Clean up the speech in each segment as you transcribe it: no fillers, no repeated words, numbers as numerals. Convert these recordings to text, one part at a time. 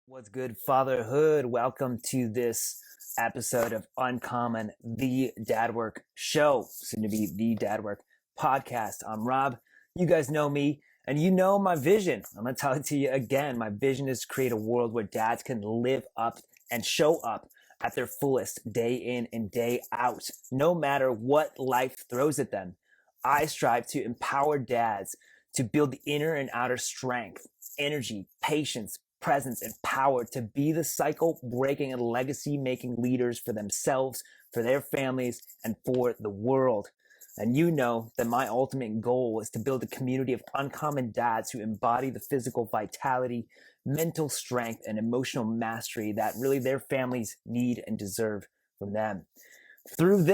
What's good, Fatherhood? Welcome to this episode of Uncommon, the Dad Work Show, soon to be the Dad Work Podcast. I'm Rob. You guys know me, and you know my vision. I'm going to tell it to you again. My vision is to create a world where dads can live up and show up at their fullest day in and day out, no matter what life throws at them. I strive to empower dads to build the inner and outer strength, energy, patience, presence, and power to be the cycle breaking and legacy making leaders for themselves, for their families, and for the world. And you know that my ultimate goal is to build a community of uncommon dads who embody the physical vitality, mental strength, and emotional mastery that really their families need and deserve from them. Through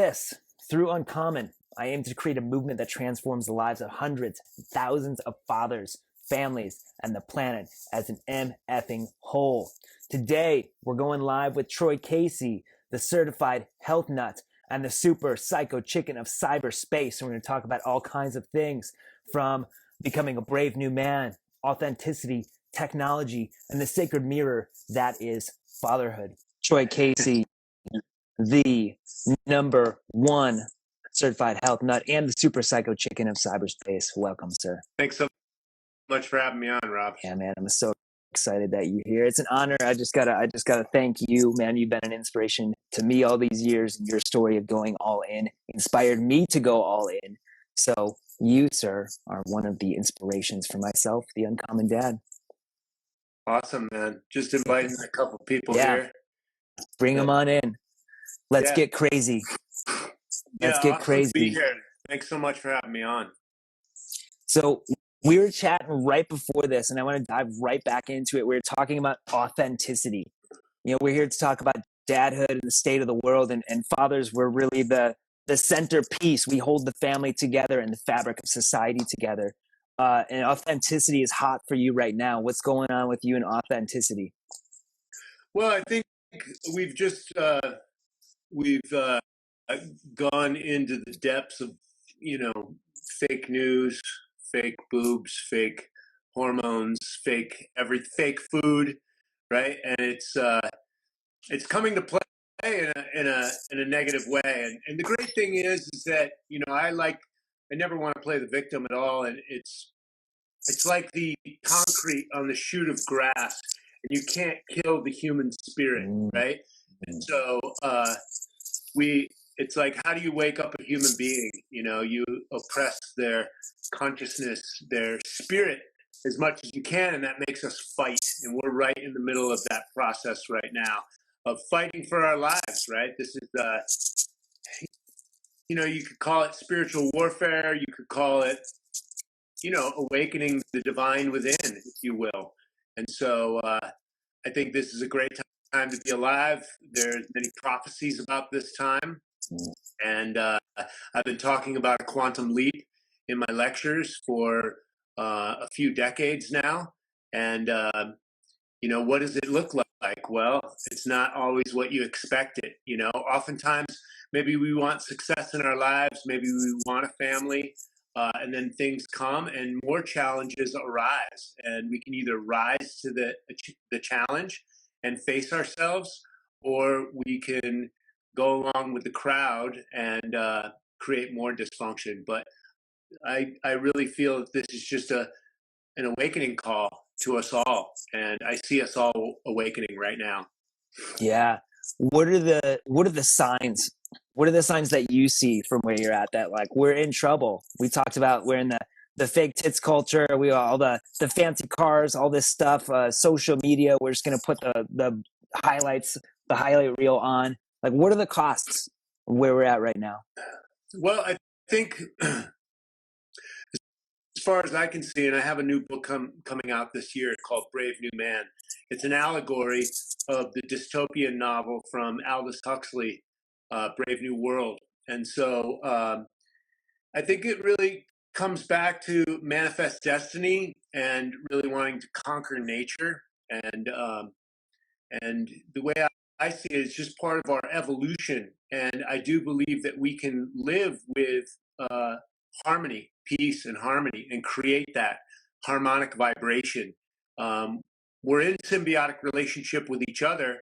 Uncommon, I aim to create a movement that transforms the lives of hundreds, thousands of fathers, families, and the planet as an MFing whole. Today, we're going live with Troy Casey, the certified health nut and the super PsychoChicken of Cyberspace. And we're going to talk about all kinds of things from becoming a brave new man, authenticity, technology, and the sacred mirror that is fatherhood. Troy Casey, the number one certified health nut and the super PsychoChicken of Cyberspace. Welcome, sir. Thanks so much for having me on, Rob. Yeah, man, I'm so excited that you're here. It's an honor. I just gotta thank you, man. You've been an inspiration to me all these years, and your story of going all in inspired me to go all in. So you, sir, are one of the inspirations for myself, the uncommon dad. Awesome, man. Just inviting a couple people here. Bring them on in. Let's get crazy. Let's get awesome crazy. To be here. Thanks so much for having me on. So we were chatting right before this, and I want to dive right back into it. We were talking about authenticity. You know, we're here to talk about dadhood and the state of the world, and fathers were really the centerpiece. We hold the family together and the fabric of society together. And authenticity is hot for you right now. What's going on with you and authenticity? Well, I think we've just gone into the depths of, fake news, fake boobs, fake hormones, fake food, right? And it's coming to play in a negative way. And the great thing is that I never want to play the victim at all. And it's like the concrete on the shoot of grass, and you can't kill the human spirit, right? And so it's like, how do you wake up a human being? You oppress their consciousness, their spirit as much as you can, and that makes us fight. And we're right in the middle of that process right now of fighting for our lives, right? This is, you could call it spiritual warfare. You could call it, awakening the divine within, if you will. And so I think this is a great time to be alive. There's many prophecies about this time. And I've been talking about a quantum leap in my lectures for a few decades now. And, what does it look like? Well, it's not always what you expect it. Oftentimes, maybe we want success in our lives. Maybe we want a family. And then things come and more challenges arise. And we can either rise to the challenge and face ourselves, or we can go along with the crowd and create more dysfunction. But I really feel that this is just an awakening call to us all, and I see us all awakening right now. Yeah. What are the signs? What are the signs that you see from where you're at that like we're in trouble? We talked about we're in the fake tits culture. We all the fancy cars, all this stuff, social media. We're just gonna put the highlights, the highlight reel on. Like, what are the costs of where we're at right now? Well, I think as far as I can see, and I have a new book coming out this year called Brave New Man. It's an allegory of the dystopian novel from Aldous Huxley, Brave New World. And so I think it really comes back to manifest destiny and really wanting to conquer nature. And the way I see it is just part of our evolution. And I do believe that we can live with harmony, peace, and harmony, and create that harmonic vibration we're in symbiotic relationship with each other,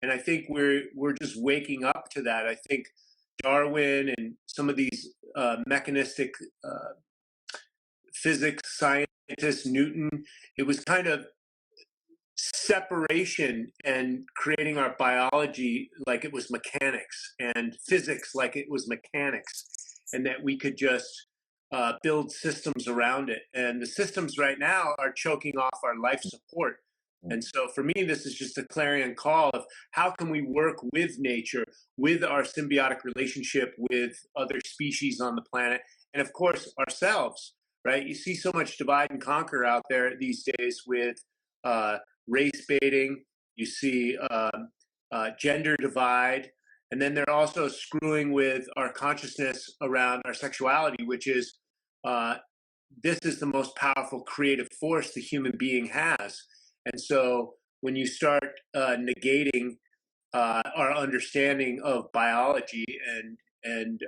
and I think we're just waking up to that. I think Darwin and some of these mechanistic physics scientists, Newton, it was kind of separation and creating our biology like it was mechanics, and physics like it was mechanics, and that we could just build systems around it. And the systems right now are choking off our life support. And so for me, this is just a clarion call of how can we work with nature, with our symbiotic relationship with other species on the planet, and of course ourselves, right? You see so much divide and conquer out there these days with race baiting, you see gender divide, and then they're also screwing with our consciousness around our sexuality, which is this is the most powerful creative force the human being has. And so when you start negating our understanding of biology and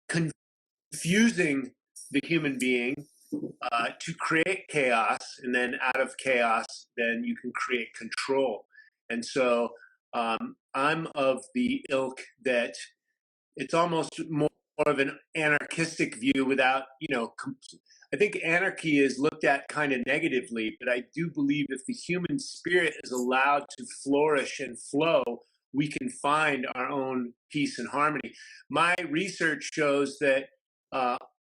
confusing the human being to create chaos, and then out of chaos, then you can create control. And so I'm of the ilk that it's almost more of an anarchistic view without, I think anarchy is looked at kind of negatively, but I do believe if the human spirit is allowed to flourish and flow, we can find our own peace and harmony. My research shows that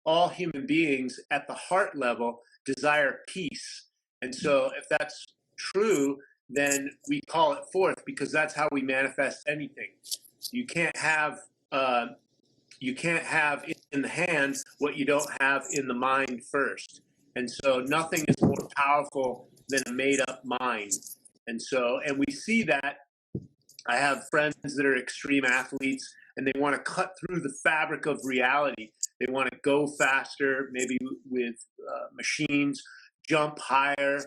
all human beings at the heart level desire peace. And so if that's true, then we call it forth, because that's how we manifest anything. You can't have in the hand what you don't have in the mind first. And so nothing is more powerful than a made up mind. And we see that. I have friends that are extreme athletes, and they want to cut through the fabric of reality. They want to go faster, maybe with machines, jump higher,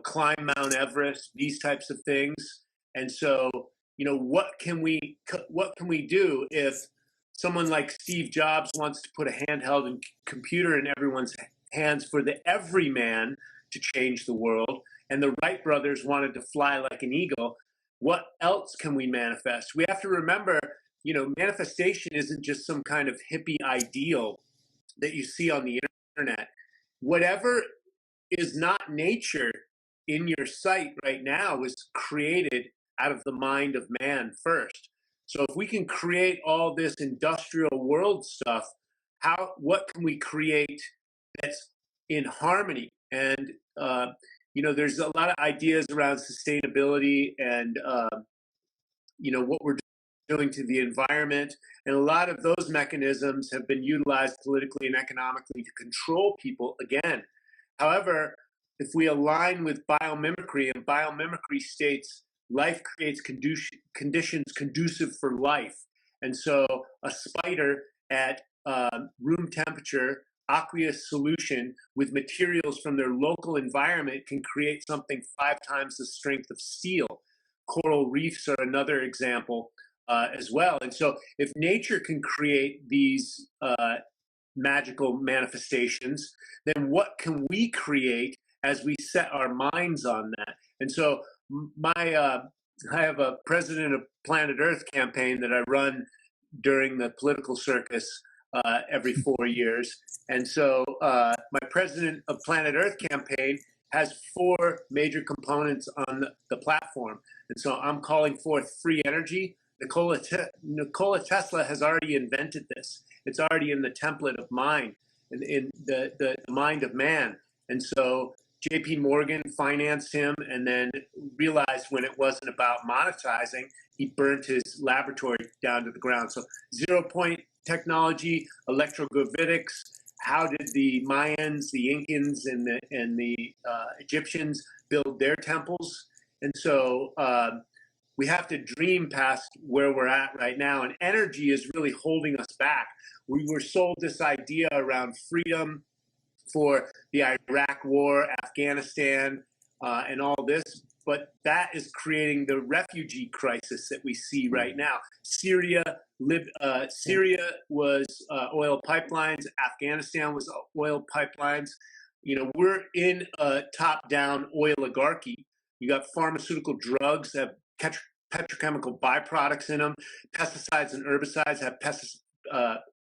climb Mount Everest, these types of things. And so, what can we do if someone like Steve Jobs wants to put a handheld computer in everyone's hands for the everyman to change the world, and the Wright brothers wanted to fly like an eagle? What else can we manifest? We have to remember, manifestation isn't just some kind of hippie ideal that you see on the internet. Whatever is not nature in your sight right now was created out of the mind of man first. So if we can create all this industrial world stuff, what can we create that's in harmony? And there's a lot of ideas around sustainability and what we're doing to the environment, and a lot of those mechanisms have been utilized politically and economically to control people again. However, if we align with biomimicry, and biomimicry states life creates conditions conducive for life, and so a spider at room temperature aqueous solution with materials from their local environment can create something 5 times the strength of steel. Coral reefs are another example as well. And so if nature can create these magical manifestations, then what can we create as we set our minds on that? And so I have a President of Planet Earth campaign that I run during the political circus every 4 years. And so my President of Planet Earth campaign has 4 major components on the platform. And so I'm calling forth free energy. Nikola Tesla has already invented this. It's already in the template of mind, in the mind of man. And so JP Morgan financed him, and then realized when it wasn't about monetizing, he burnt his laboratory down to the ground. So 0 point technology, electrogravitics. How did the Mayans, the Incans, and the Egyptians build their temples? And so we have to dream past where we're at right now. And energy is really holding us back. We were sold this idea around freedom for the Iraq War, Afghanistan, and all this. But that is creating the refugee crisis that we see right now. Syria was oil pipelines. Afghanistan was oil pipelines. we're in a top-down oligarchy. You got pharmaceutical drugs that have petrochemical byproducts in them. Pesticides and herbicides have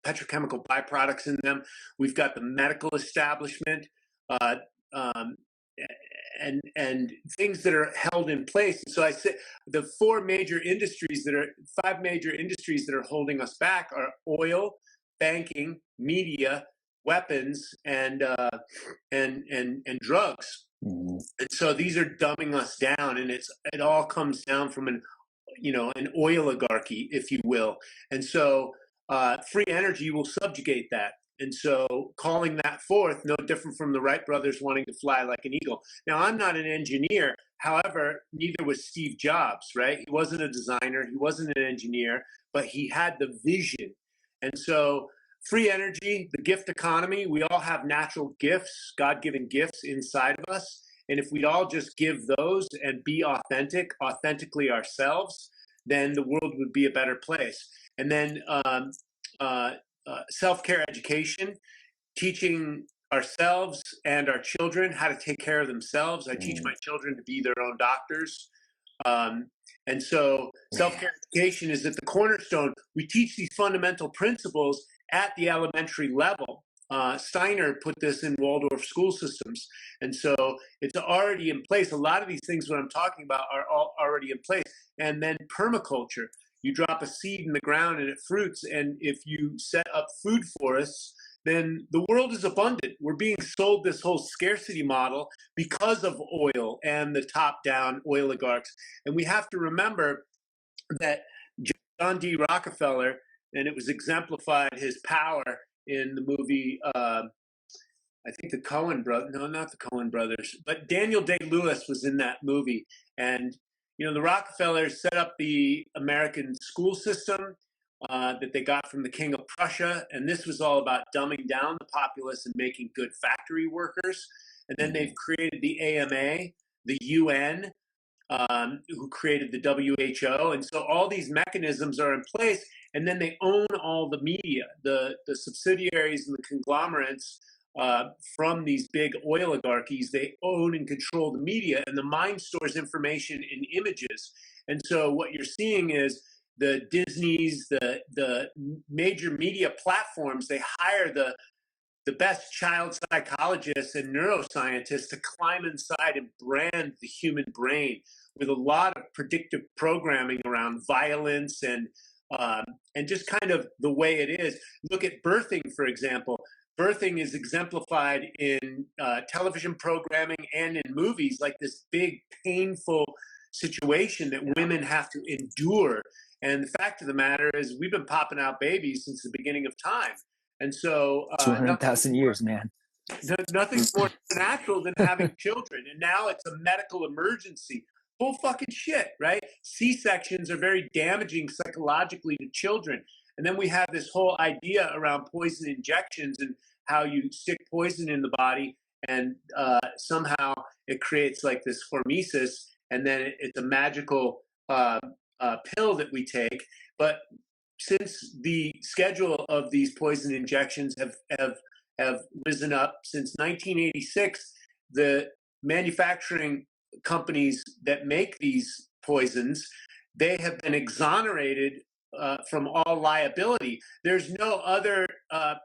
petrochemical byproducts in them. We've got the medical establishment, um, and things that are held in place. So I say the five major industries that are holding us back are oil, banking, media, weapons, and drugs. Mhm. And so these are dumbing us down, and it all comes down from an oligarchy, if you will. And so free energy will subjugate that. And so calling that forth, no different from the Wright brothers wanting to fly like an eagle. Now, I'm not an engineer. However, neither was Steve Jobs, right? He wasn't a designer. He wasn't an engineer, but he had the vision. And so free energy, the gift economy, we all have natural gifts, God-given gifts inside of us. And if we'd all just give those and be authentically ourselves, then the world would be a better place. And then self-care education, teaching ourselves and our children how to take care of themselves. I teach my children to be their own doctors. And so self-care education is at the cornerstone. We teach these fundamental principles at the elementary level. Steiner put this in Waldorf school systems. And so it's already in place. A lot of these things what I'm talking about are already in place. And then permaculture. You drop a seed in the ground and it fruits. And if you set up food forests, then the world is abundant. We're being sold this whole scarcity model because of oil and the top-down oligarchs. And we have to remember that John D. Rockefeller, and it was exemplified his power in the movie, I think the Coen brothers, no, not the Coen brothers, but Daniel Day-Lewis was in that movie. And, the Rockefellers set up the American school system that they got from the King of Prussia. And this was all about dumbing down the populace and making good factory workers. And then they've created the AMA, the UN, who created the WHO. And so all these mechanisms are in place. And then they own all the media, the subsidiaries and the conglomerates from these big oligarchies. They own and control the media, and the mind stores information in images. And so what you're seeing is the Disneys, the major media platforms, they hire the best child psychologists and neuroscientists to climb inside and brand the human brain with a lot of predictive programming around violence and just kind of the way it is. Look at birthing, for example. Birthing is exemplified in television programming and in movies, like this big, painful situation that women have to endure. And the fact of the matter is we've been popping out babies since the beginning of time. And so 200,000 years, man. Nothing's more natural than having children. And now it's a medical emergency. Bull fucking shit, right? C-sections are very damaging psychologically to children. And then we have this whole idea around poison injections and how you stick poison in the body and somehow it creates like this hormesis, and then it's a magical pill that we take. But since the schedule of these poison injections have risen up since 1986, the manufacturing companies that make these poisons, they have been exonerated from all liability. There's no other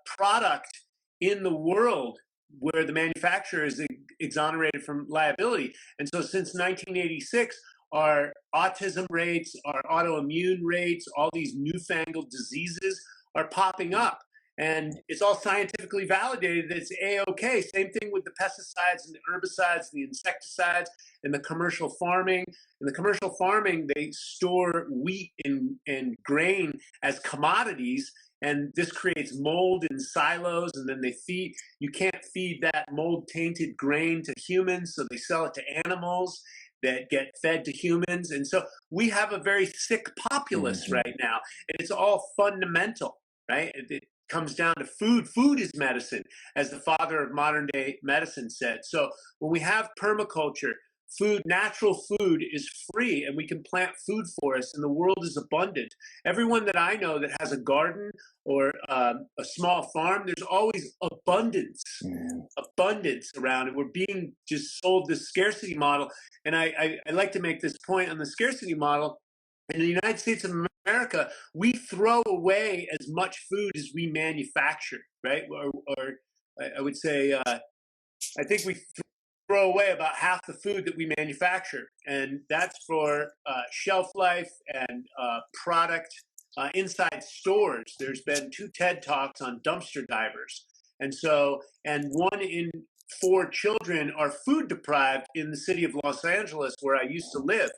product in the world where the manufacturer is exonerated from liability. And so since 1986, our autism rates, our autoimmune rates, all these newfangled diseases are popping up. And it's all scientifically validated that it's A-OK. Same thing with the pesticides and the herbicides, the insecticides, and the commercial farming. In the commercial farming, they store wheat and grain as commodities, and this creates mold in silos, and then you can't feed that mold-tainted grain to humans, so they sell it to animals that get fed to humans. And so we have a very sick populace right now, and it's all fundamental, right? It comes down to food. Food is medicine, as the father of modern day medicine said. So when we have permaculture, food, natural food is free, and we can plant food forests, and the world is abundant. Everyone that I know that has a garden or a small farm, there's always abundance around, and we're being just sold this scarcity model. And I like to make this point on the scarcity model. In the United States of America, we throw away as much food as we manufacture, right? Or I would say, I think we throw away about half the food that we manufacture, and that's for shelf life and product inside stores. There's been 2 TED Talks on dumpster divers, and 1 in 4 children are food deprived in the city of Los Angeles, where I used to live.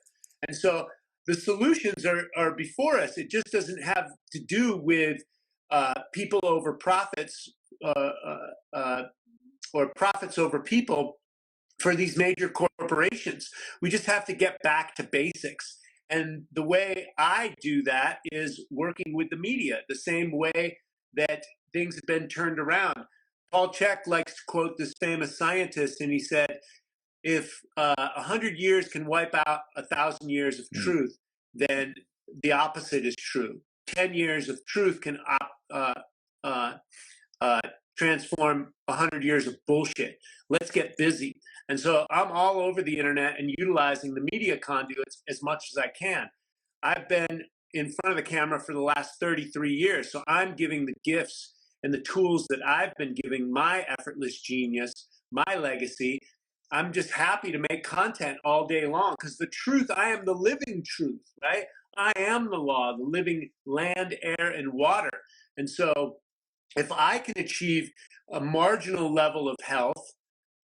And so the solutions are before us. It just doesn't have to do with people over profits or profits over people for these major corporations. We just have to get back to basics. And the way I do that is working with the media, the same way that things have been turned around. Paul Chek likes to quote this famous scientist, and he said, if 100 years can wipe out 1,000 years of truth, then the opposite is true. 10 years of truth can transform 100 years of bullshit. Let's get busy. And so I'm all over the internet and utilizing the media conduits as much as I can. I've been in front of the camera for the last 33 years, so I'm giving the gifts and the tools that I've been giving my effortless genius, my legacy. I'm just happy to make content all day long, because the truth, I am the living truth, right? I am the law, the living land, air, and water. And so if I can achieve a marginal level of health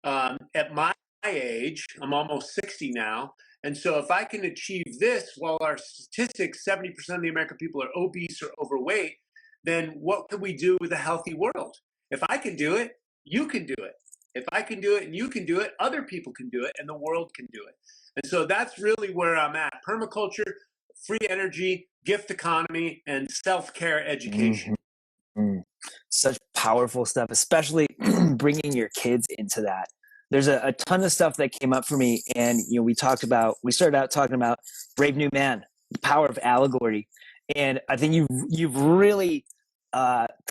at my age, I'm almost 60 now, and so if I can achieve this while our statistics, 70% of the American people are obese or overweight, then what can we do with a healthy world? If I can do it, you can do it. If I can do it and you can do it, other people can do it, and the world can do it. And so that's really where I'm at. Permaculture, free energy, gift economy, and self-care education. Such powerful stuff, especially bringing your kids into that. There's a ton of stuff that came up for me, and we started out talking about Brave New Man, the power of allegory, and I think you've really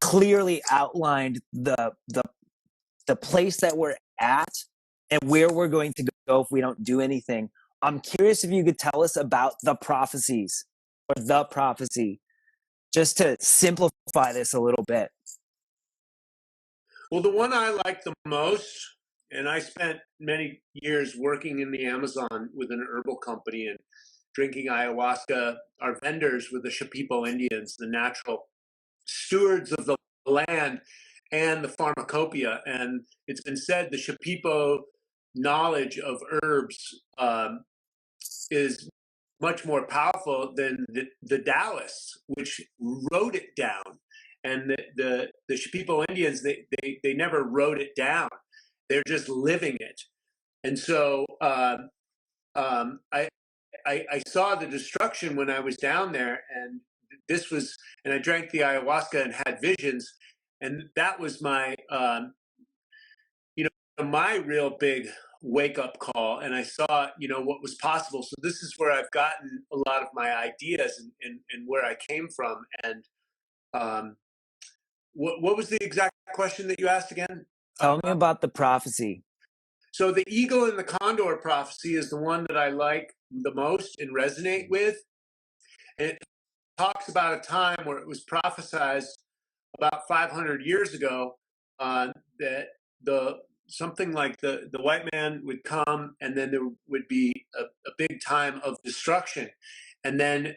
clearly outlined the place that we're at and where we're going to go if we don't do anything. I'm curious if you could tell us about the prophecies, or the prophecy, just to simplify this a little bit. Well, the one I like the most, and I spent many years working in the Amazon with an herbal company and drinking ayahuasca. Our vendors were the Shipibo Indians, the natural stewards of the land and the pharmacopoeia. And it's been said the Shipibo knowledge of herbs is much more powerful than the Taoists, which wrote it down. And the Shipibo Indians, they never wrote it down. They're just living it. And so I saw the destruction when I was down there, and and I drank the ayahuasca and had visions, and that was my, my real big wake up call. And I saw, what was possible. So this is where I've gotten a lot of my ideas and where I came from. And what was the exact question that you asked again? Tell me about the prophecy. So the eagle and the condor prophecy is the one that I like the most and resonate with. And it talks about a time where it was prophesied about 500 years ago that something like the white man would come, and then there would be a big time of destruction. And then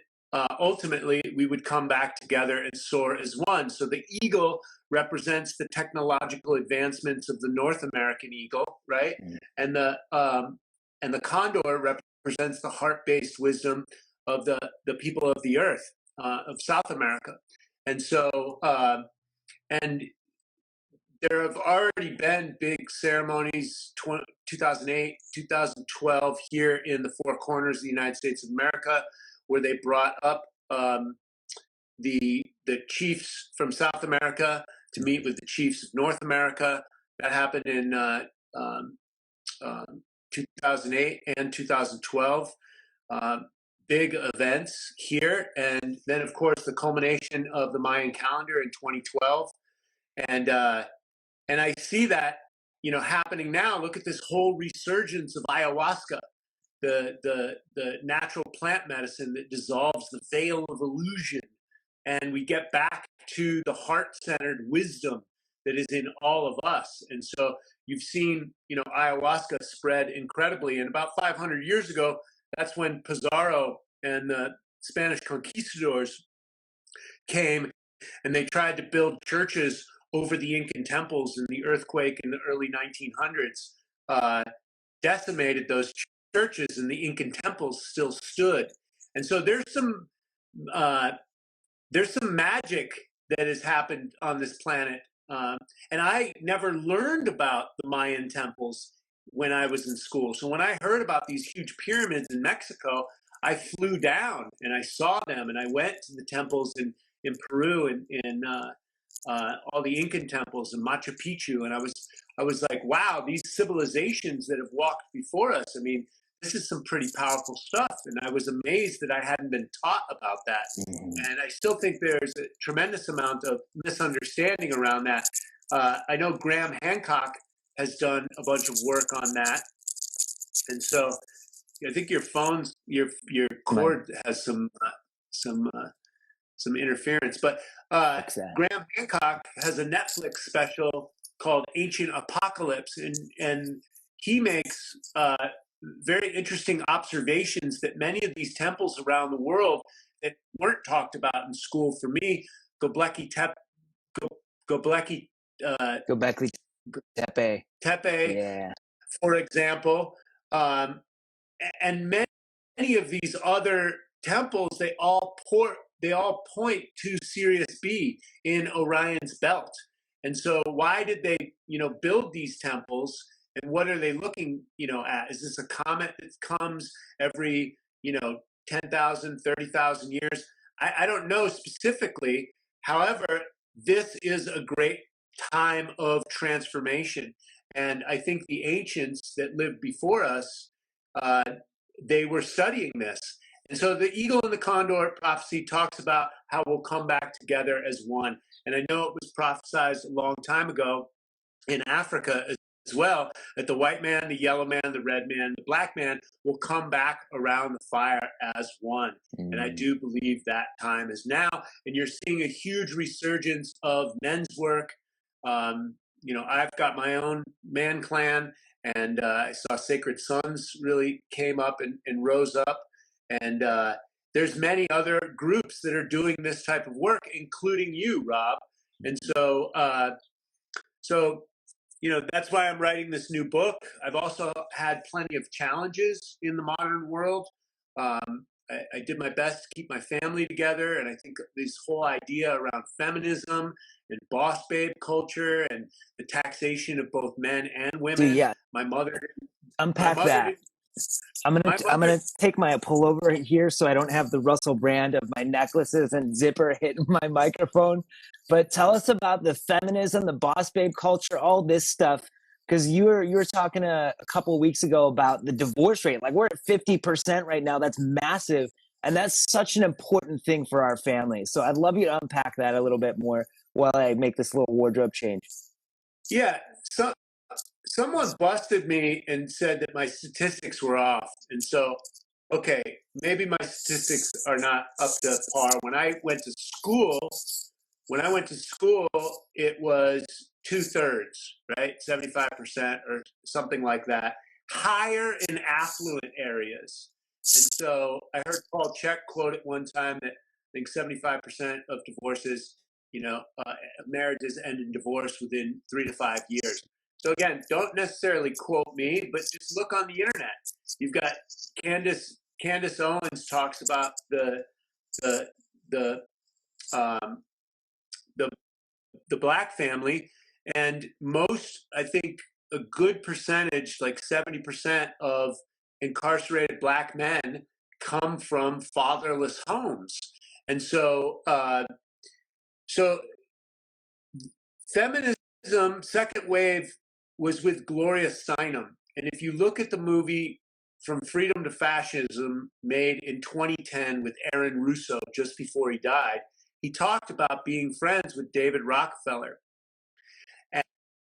ultimately we would come back together and soar as one. So the eagle represents the technological advancements of the North American eagle, right? And the condor represents the heart-based wisdom of the people of the earth, of South America. And so, and there have already been big ceremonies, 2008, 2012, here in the Four Corners of the United States of America, where they brought up the chiefs from South America to meet with the chiefs of North America. That happened in 2008 and 2012. Big events here. And then, of course, the culmination of the Mayan calendar in 2012. And I see that, happening now. Look at this whole resurgence of ayahuasca, the natural plant medicine that dissolves the veil of illusion, and we get back to the heart-centered wisdom that is in all of us. And so you've seen, ayahuasca spread incredibly. And about 500 years ago, that's when Pizarro and the Spanish conquistadors came, and they tried to build churches over the Incan temples, and the earthquake in the early 1900s decimated those churches, and the Incan temples still stood. And so there's some magic that has happened on this planet. And I never learned about the Mayan temples when I was in school. So when I heard about these huge pyramids in Mexico, I flew down and I saw them, and I went to the temples in Peru and in all the Incan temples and Machu Picchu. And I was like, wow, these civilizations that have walked before us, I mean, this is some pretty powerful stuff. And I was amazed that I hadn't been taught about that. And I still think there's a tremendous amount of misunderstanding around that. I know Graham Hancock has done a bunch of work on that. And so I think your phone's, your cord has some interference. But Graham Hancock has a Netflix special called Ancient Apocalypse, and he makes very interesting observations that many of these temples around the world that weren't talked about in school. For me, Göbekli Tepe, yeah, for example, and many of these other temples, they all point to Sirius B in Orion's belt. And so why did they, build these temples? And what are they looking, at? Is this a comet that comes every, 10,000, 30,000 years? I don't know specifically. However, this is a great time of transformation. And I think the ancients that lived before us, they were studying this. And so the eagle and the condor prophecy talks about how we'll come back together as one. And I know it was prophesied a long time ago in Africa as well, that the white man, the yellow man, the red man, the black man will come back around the fire as one. And I do believe that time is now. And you're seeing a huge resurgence of men's work. I've got my own man clan, and I saw Sacred Sons really came up and rose up. And there's many other groups that are doing this type of work, including you, Rob. And so, that's why I'm writing this new book. I've also had plenty of challenges in the modern world. I did my best to keep my family together. And I think this whole idea around feminism and boss babe culture and the taxation of both men and women. Dude, yeah. My mother. Unpack that. I'm gonna take my pullover here so I don't have the Russell brand of my necklaces and zipper hitting my microphone. But tell us about the feminism, the boss babe culture, all this stuff. Because you were talking a couple of weeks ago about the divorce rate. Like, we're at 50% right now. That's massive, and that's such an important thing for our families. So I'd love you to unpack that a little bit more while I make this little wardrobe change. Yeah. So someone busted me and said that my statistics were off. And so, okay, maybe my statistics are not up to par. When I went to school, it was 2/3, right? 75% or something like that. Higher in affluent areas. And so I heard Paul Chek quote at one time that I think 75% of divorces, marriages end in divorce within 3 to 5 years. So again, don't necessarily quote me, but just look on the internet. You've got Candace Owens talks about the black family, and most, I think, a good percentage, like 70% of incarcerated black men come from fatherless homes. And so, feminism, second wave, was with Gloria Steinem, And if you look at the movie From Freedom to Fascism, made in 2010 with Aaron Russo just before he died, he talked about being friends with David Rockefeller.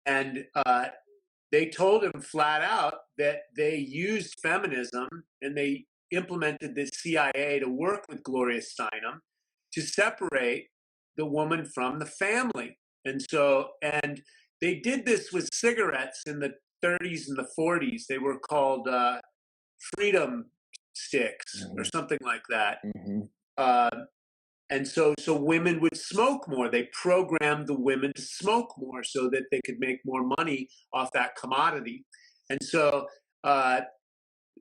And they told him flat out that they used feminism and they implemented the CIA to work with Gloria Steinem to separate the woman from the family. And they did this with cigarettes in the 30s and the 40s. They were called freedom sticks or something like that. And so women would smoke more. They programmed the women to smoke more so that they could make more money off that commodity. And so, and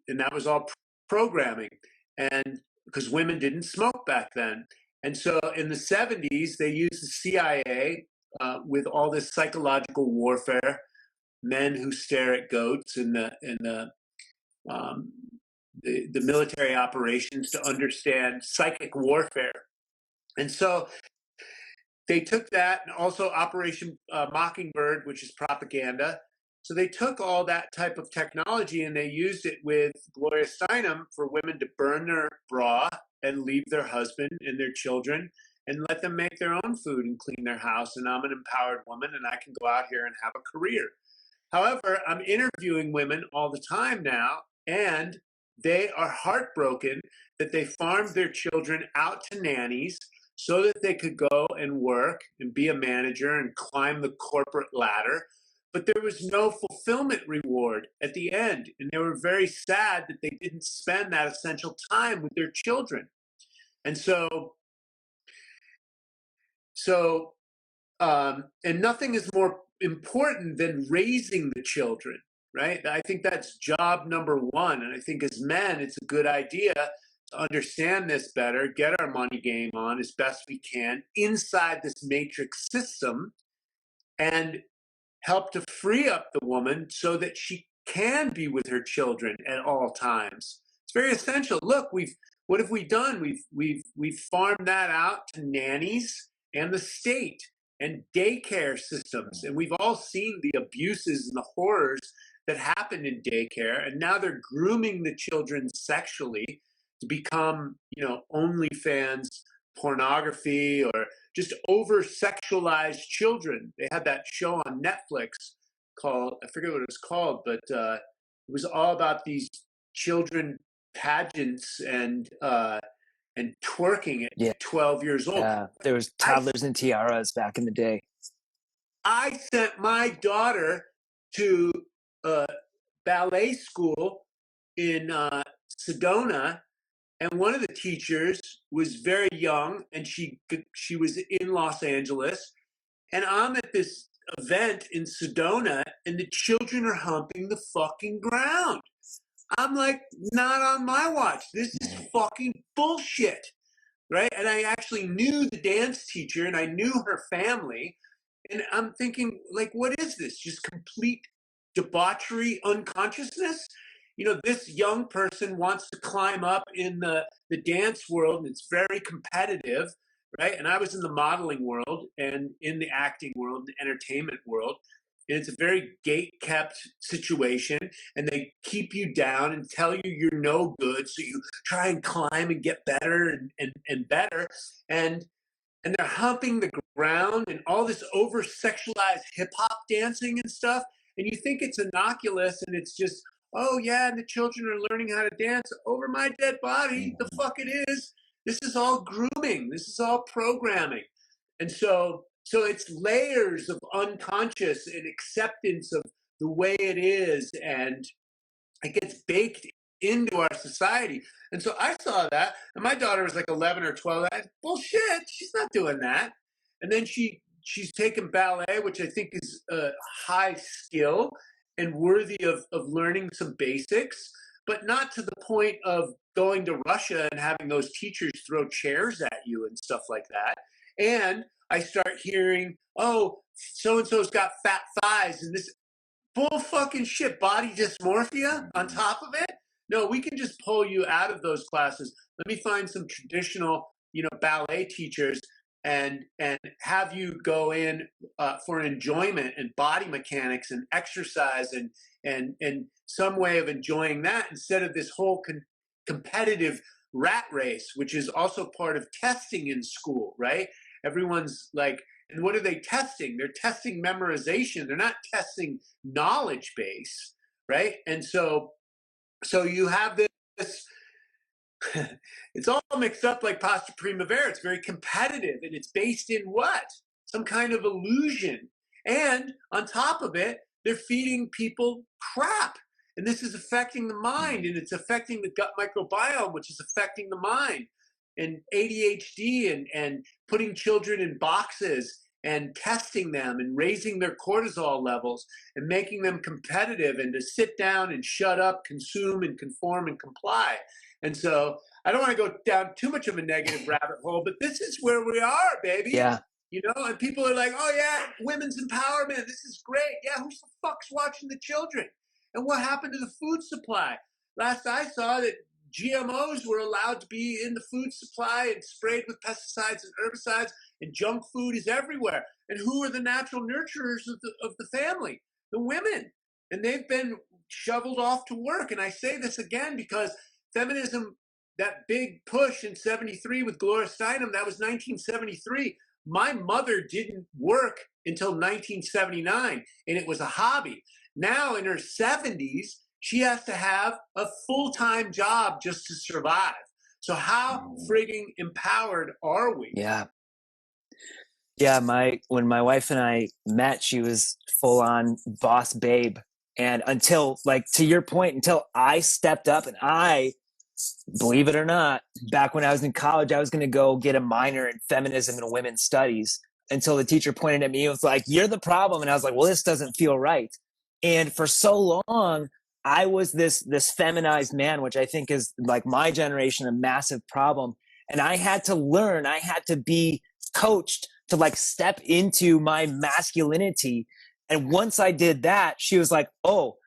that was all programming. And because women didn't smoke back then. And so in the 70s, they used the CIA with all this psychological warfare, men who stare at goats in the military operations to understand psychic warfare. And so they took that, and also Operation Mockingbird, which is propaganda. So they took all that type of technology and they used it with Gloria Steinem for women to burn their bra and leave their husband and their children and let them make their own food and clean their house. And I'm an empowered woman and I can go out here and have a career. However, I'm interviewing women all the time now, and they are heartbroken that they farmed their children out to nannies so that they could go and work and be a manager and climb the corporate ladder. But there was no fulfillment reward at the end. And they were very sad that they didn't spend that essential time with their children. And and nothing is more important than raising the children, right? I think that's job number one. And I think as men, it's a good idea to understand this better, get our money game on as best we can inside this matrix system, and help to free up the woman so that she can be with her children at all times. It's very essential. Look, what have we done? We've farmed that out to nannies and the state and daycare systems. And we've all seen the abuses and the horrors that happen in daycare. And now they're grooming the children sexually to become, OnlyFans pornography or just over-sexualized children. They had that show on Netflix called, I forget what it was called, but it was all about these children pageants and twerking at 12 years old. There was toddlers and tiaras back in the day. I sent my daughter to ballet school in Sedona, and one of the teachers was very young, and she was in Los Angeles, and I'm at this event in Sedona, and the children are humping the fucking ground. I'm like, not on my watch. This is fucking bullshit, right? And I actually knew the dance teacher, and I knew her family, and I'm thinking, like, what is this? Just complete debauchery, unconsciousness? This young person wants to climb up in the dance world, and it's very competitive, right? And I was in the modeling world and in the acting world, the entertainment world, and it's a very gate-kept situation, and they keep you down and tell you you're no good, so you try and climb and get better and better, and they're humping the ground and all this over-sexualized hip-hop dancing and stuff, and you think it's innocuous and it's just, oh yeah, and the children are learning how to dance over my dead body. The fuck it is. This is all grooming. This is all programming. And so it's layers of unconscious and acceptance of the way it is, and it gets baked into our society. And so I saw that, and my daughter was like 11 or 12. I said, bullshit, she's not doing that. And then she's taken ballet, which I think is a high skill and worthy of learning some basics, but not to the point of going to Russia and having those teachers throw chairs at you and stuff like that. And I start hearing, oh, so-and-so's got fat thighs and this bull fucking shit, body dysmorphia on top of it. No, we can just pull you out of those classes. Let me find some traditional, ballet teachers and have you go in for enjoyment and body mechanics and exercise and some way of enjoying that, instead of this whole competitive rat race, which is also part of testing in school, right? Everyone's like, and what are they testing? They're testing memorization. They're not testing knowledge base, right? And so you have this it's all mixed up like pasta primavera. It's very competitive, and it's based in what? Some kind of illusion. And on top of it, they're feeding people crap. And this is affecting the mind, and it's affecting the gut microbiome, which is affecting the mind. And ADHD, and putting children in boxes and testing them and raising their cortisol levels and making them competitive and to sit down and shut up, consume and conform and comply. And so I don't want to go down too much of a negative rabbit hole, but this is where we are, baby. Yeah. You know, and people are like, oh yeah, women's empowerment, this is great. Yeah, who the fuck's watching the children? And what happened to the food supply? Last I saw that GMOs were allowed to be in the food supply and sprayed with pesticides and herbicides, and junk food is everywhere. And who are the natural nurturers of the family? The women. And they've been shoveled off to work. And I say this again because feminism, that big push in 73 with Gloria Steinem, that was 1973. My mother didn't work until 1979, and it was a hobby. Now in her 70s, she has to have a full-time job just to survive. So how frigging empowered are we? Yeah. Yeah, when my wife and I met, she was full on boss babe. And until, like, to your point, until I stepped up, and I, believe it or not, back when I was in college, I was going to go get a minor in feminism and women's studies, until the teacher pointed at me and was like, "You're the problem." And I was like, well, this doesn't feel right. And for so long, I was this feminized man, which I think is, like, my generation, a massive problem. And I had to learn, I had to be coached to, like, step into my masculinity. And once I did that, she was like, "Oh,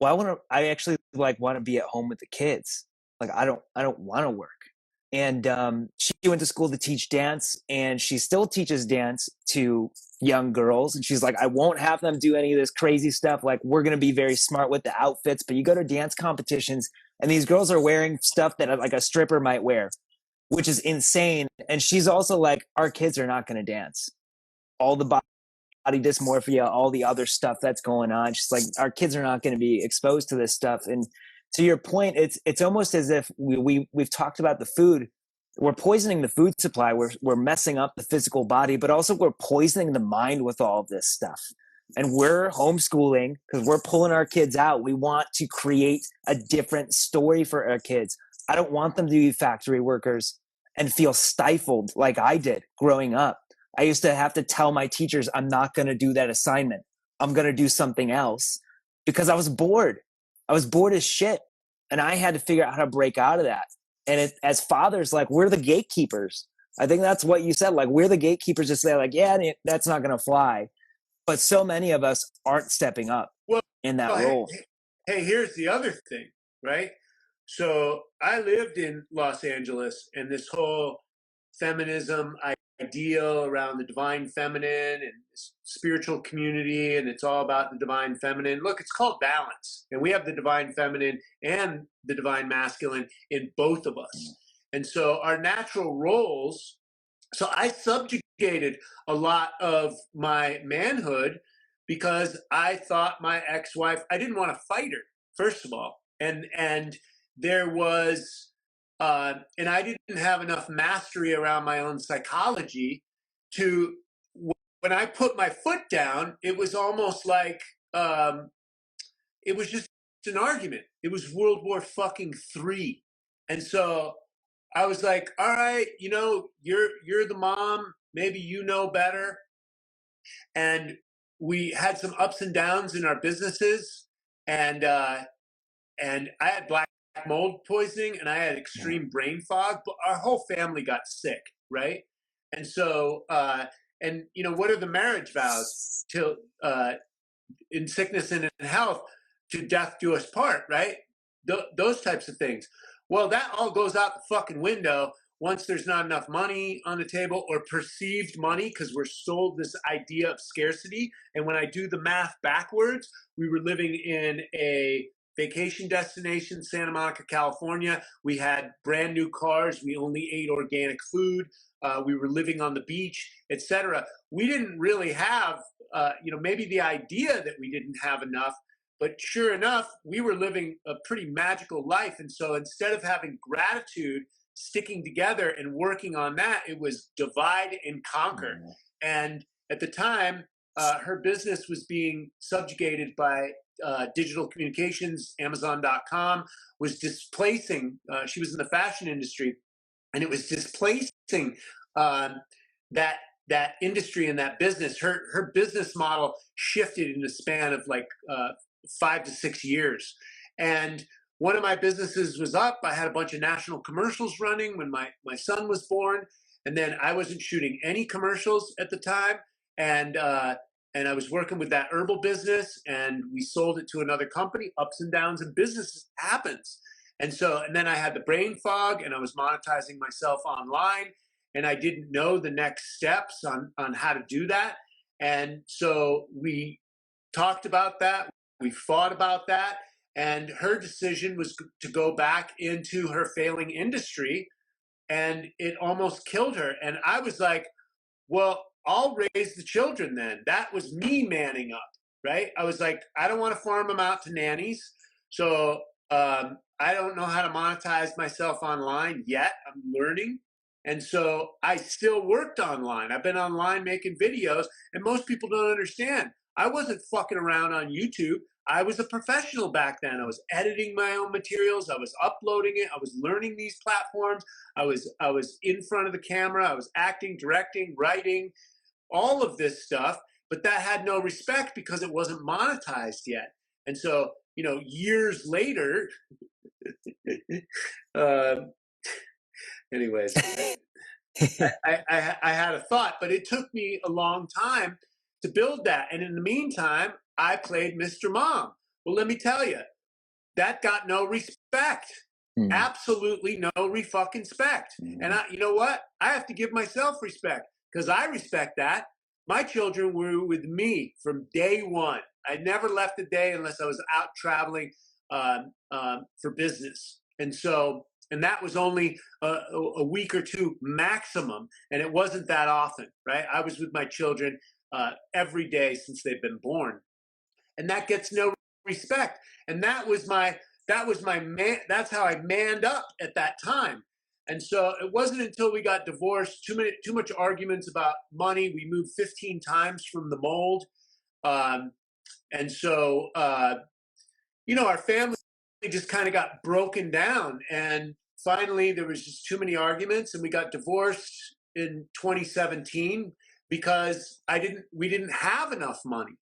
well, I actually, like, want to be at home with the kids. Like, I don't want to work." And she went to school to teach dance, and she still teaches dance to young girls. And she's like, "I won't have them do any of this crazy stuff. Like, we're going to be very smart with the outfits, but you go to dance competitions and these girls are wearing stuff that, like, a stripper might wear, which is insane." And she's also like, "Our kids are not going to dance. All the body dysmorphia, all the other stuff that's going on. She's like, our kids are not going to be exposed to this stuff." And to your point, it's almost as if we've talked about the food. We're poisoning the food supply. We're messing up the physical body, but also we're poisoning the mind with all of this stuff. And we're homeschooling because we're pulling our kids out. We want to create a different story for our kids. I don't want them to be factory workers and feel stifled like I did growing up. I used to have to tell my teachers, I'm not going to do that assignment. I'm going to do something else, because I was bored. I was bored as shit. And I had to figure out how to break out of that. And as fathers, like, we're the gatekeepers. I think that's what you said. Like, we're the gatekeepers to say, like, yeah, that's not going to fly. But so many of us aren't stepping up in that role. Hey, here's the other thing, right? So I lived in Los Angeles, and this whole feminism ideal around the divine feminine and spiritual community, and it's all about the divine feminine. Look, it's called balance, and we have the divine feminine and the divine masculine in both of us. And so our natural roles, so I subjugated a lot of my manhood because I thought my ex-wife, I didn't want to fight her, first of all, and there was and I didn't have enough mastery around my own psychology to, when I put my foot down, it was almost like it was just an argument. It was World War fucking III. And so I was like, all right, you know, you're the mom, maybe you know better. And we had some ups and downs in our businesses, and I had black mold poisoning, and I had extreme brain fog, but our whole family got sick, right? And so, and you know, what are the marriage vows? Till in sickness and in health, to death do us part, right? Those types of things. Well, that all goes out the fucking window once there's not enough money on the table, or perceived money, because we're sold this idea of scarcity. And when I do the math backwards, we were living in a vacation destination, Santa Monica, California. We had brand new cars. We only ate organic food. We were living on the beach, etc. We didn't really have, maybe the idea that we didn't have enough, but sure enough, we were living a pretty magical life. And so instead of having gratitude, sticking together and working on that, it was divide and conquer. And at the time, her business was being subjugated by digital communications. Amazon.com was displacing, she was in the fashion industry, and it was displacing that industry and that business. Her business model shifted in the span of like 5 to 6 years. And one of my businesses was up. I had a bunch of national commercials running when my son was born. And then I wasn't shooting any commercials at the time. And I was working with that herbal business, and we sold it to another company. Ups and downs in business happens. And then I had the brain fog, and I was monetizing myself online, and I didn't know the next steps on how to do that. And so we talked about that. We fought about that. And her decision was to go back into her failing industry, and it almost killed her. And I was like, well, I'll raise the children then. That was me manning up, right? I was like, I don't want to farm them out to nannies. So I don't know how to monetize myself online yet. I'm learning. And so I still worked online. I've been online making videos, and most people don't understand. I wasn't fucking around on YouTube. I was a professional back then. I was editing my own materials. I was uploading it. I was learning these platforms. I was in front of the camera. I was acting, directing, writing, all of this stuff. But that had no respect because it wasn't monetized yet. And so, years later, anyways, I had a thought, but it took me a long time to build that. And in the meantime, I played Mr. Mom. Well, let me tell you, that got no respect. Absolutely no fucking respect. And you know what? I have to give myself respect, because I respect that. My children were with me from day one. I never left a day unless I was out traveling for business. And that was only a week or two maximum, and it wasn't that often, right? I was with my children every day since they've been born, and that gets no respect. And that's how I manned up at that time. And so it wasn't until we got divorced, too much arguments about money. We moved 15 times from the mold, and so our family just kind of got broken down. And finally, there was just too many arguments, and we got divorced in 2017 because we didn't have enough money.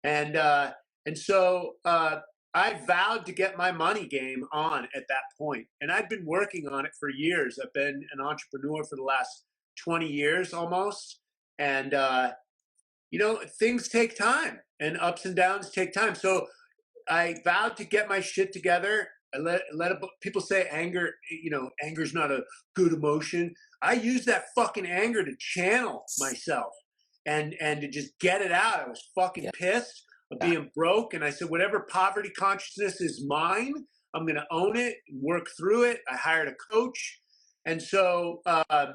And so I vowed to get my money game on at that point. And I'd been working on it for years. I've been an entrepreneur for the last 20 years almost. And, things take time, and ups and downs take time. So I vowed to get my shit together. People say anger, anger's not a good emotion. I use that fucking anger to channel myself and to just get it out. I was fucking pissed of being broke. And I said, whatever poverty consciousness is mine, I'm going to own it and work through it. I hired a coach. And so I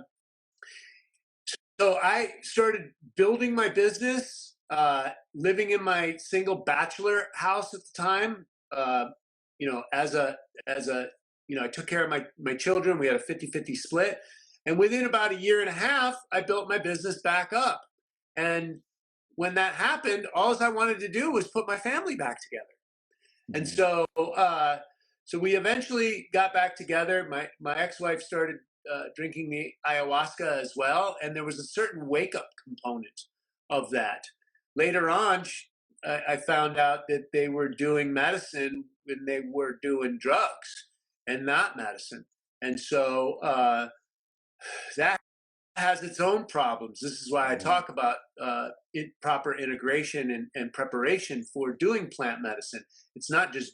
started building my business, living in my single bachelor house at the time. I took care of my children. We had a 50-50 split. And within about a year and a half, I built my business back up. And when that happened, all I wanted to do was put my family back together. And so we eventually got back together. My ex-wife started drinking the ayahuasca as well. And there was a certain wake-up component of that. Later on, I found out that they were doing medicine when they were doing drugs and not medicine. And so that has its own problems. This is why I talk about proper integration and preparation for doing plant medicine. It's not just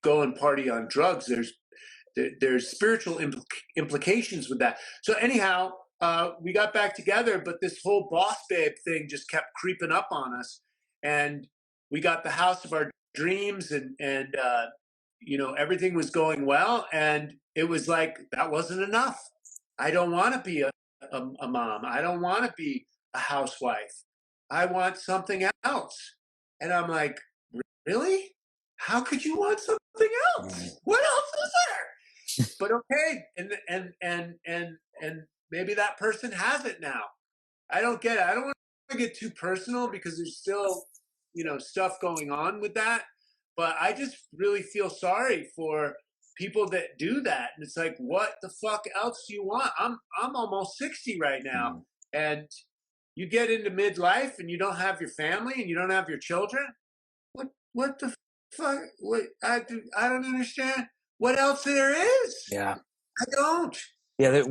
go and party on drugs. There's there's spiritual implications with that. So anyhow, we got back together, but this whole boss babe thing just kept creeping up on us, and we got the house of our dreams, and everything was going well, and it was like that wasn't enough. I don't want to be a mom. I don't want to be a housewife. I want something else. And I'm like, really? How could you want something else? What else is there? But okay, and maybe that person has it now. I don't get it. I don't want to get too personal because there's still, stuff going on with that. But I just really feel sorry for people that do that. And it's like, what the fuck else do you want? I'm almost 60 right now, and you get into midlife and you don't have your family and you don't have your children. What the fuck? What I don't understand. What else there is? Yeah, I don't. Yeah,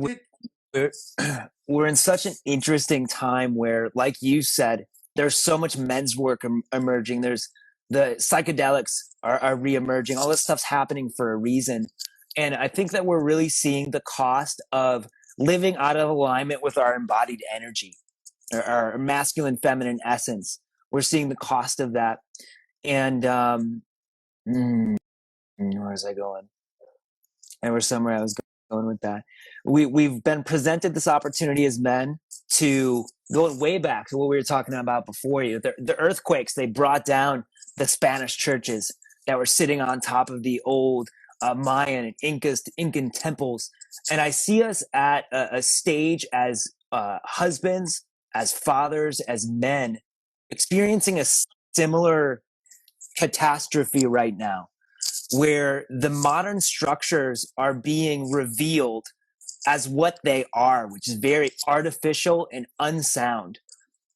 we're in such an interesting time where, like you said, there's so much men's work emerging. There's the psychedelics are reemerging. All this stuff's happening for a reason. And I think that we're really seeing the cost of living out of alignment with our embodied energy, or our masculine, feminine essence. We're seeing the cost of that. And where was I going? And we're somewhere I was going with that. We've been presented this opportunity as men to go way back to what we were talking about before. The earthquakes, they brought down the Spanish churches that were sitting on top of the old Mayan and Incan temples. And I see us at a stage as husbands, as fathers, as men, experiencing a similar catastrophe right now, where the modern structures are being revealed as what they are, which is very artificial and unsound.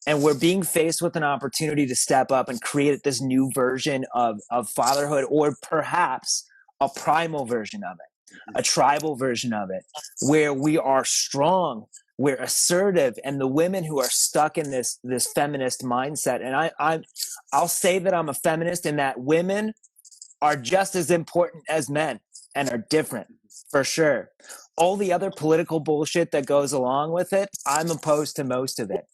And we're being faced with an opportunity to step up and create this new version of fatherhood, or perhaps a primal version of it, a tribal version of it, where we are strong, we're assertive, and the women who are stuck in this feminist mindset. And I'll say that I'm a feminist, in that women are just as important as men and are different, for sure. All the other political bullshit that goes along with it, I'm opposed to most of it.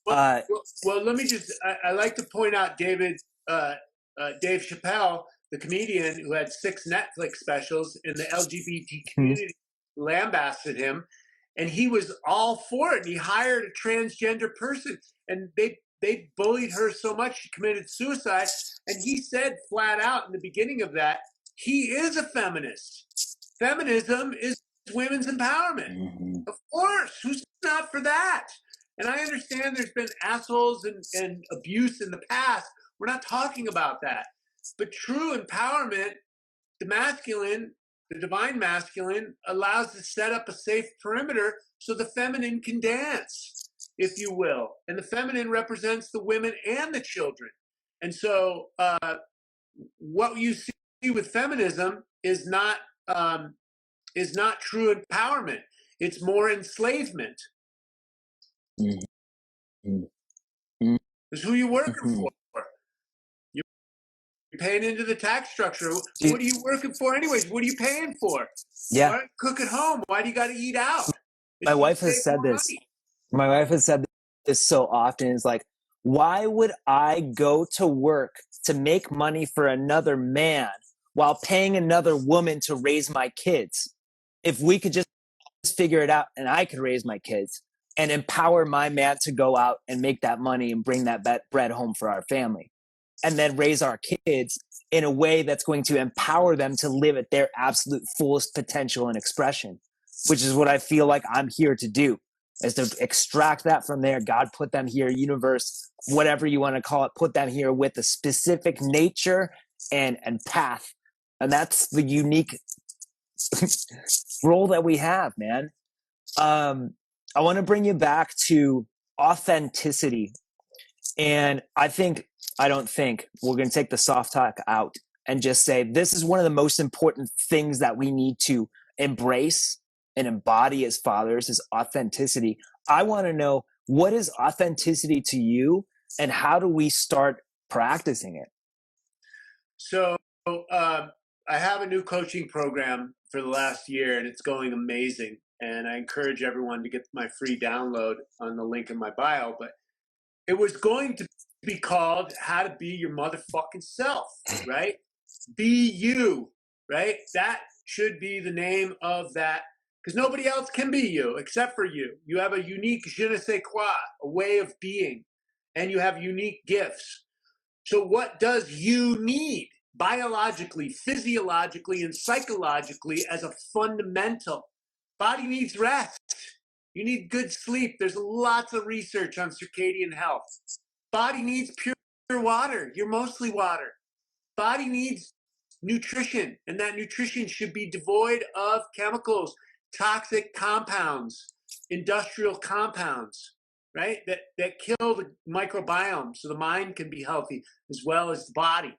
Well, let me just, I like to point out Dave Chappelle, the comedian who had 6 Netflix specials, and the LGBT community lambasted him, and he was all for it. He hired a transgender person, and they bullied her so much she committed suicide. And he said flat out in the beginning of that, he is a feminist. Feminism is women's empowerment. Of course, who's not for that? And I understand there's been assholes and abuse in the past. We're not talking about that. But true empowerment, the masculine, the divine masculine, allows to set up a safe perimeter so the feminine can dance, if you will. And the feminine represents the women and the children. And so what you see with feminism is not true empowerment. It's more enslavement. It's who you're working for. You're paying into the tax structure. What are you working for anyways? What are you paying for? Yeah. Why don't you cook at home? Why do you got to eat out? My wife has said this. My wife has said this so often. It's like, why would I go to work to make money for another man while paying another woman to raise my kids? If we could just figure it out and I could raise my kids and empower my man to go out and make that money and bring that bread home for our family, and then raise our kids in a way that's going to empower them to live at their absolute fullest potential and expression, which is what I feel like I'm here to do, is to extract that from there. God put them here, universe, whatever you want to call it, put them here with a specific nature and path. And that's the unique role that we have, man. I want to bring you back to authenticity. And I don't think we're going to take the soft talk out and just say, this is one of the most important things that we need to embrace and embody as fathers, is authenticity. I want to know, what is authenticity to you, and how do we start practicing it? So I have a new coaching program for the last year, and it's going amazing. And I encourage everyone to get my free download on the link in my bio. But it was going to be called How to Be Your Motherfucking Self, right? Be you, right? That should be the name of that, because nobody else can be you except for you. You have a unique je ne sais quoi, a way of being, and you have unique gifts. So what does you need biologically, physiologically, and psychologically as a fundamental? Body needs rest. You need good sleep. There's lots of research on circadian health. Body needs pure water. You're mostly water. Body needs nutrition, and that nutrition should be devoid of chemicals, toxic compounds, industrial compounds, right? That kill the microbiome so the mind can be healthy as well as the body.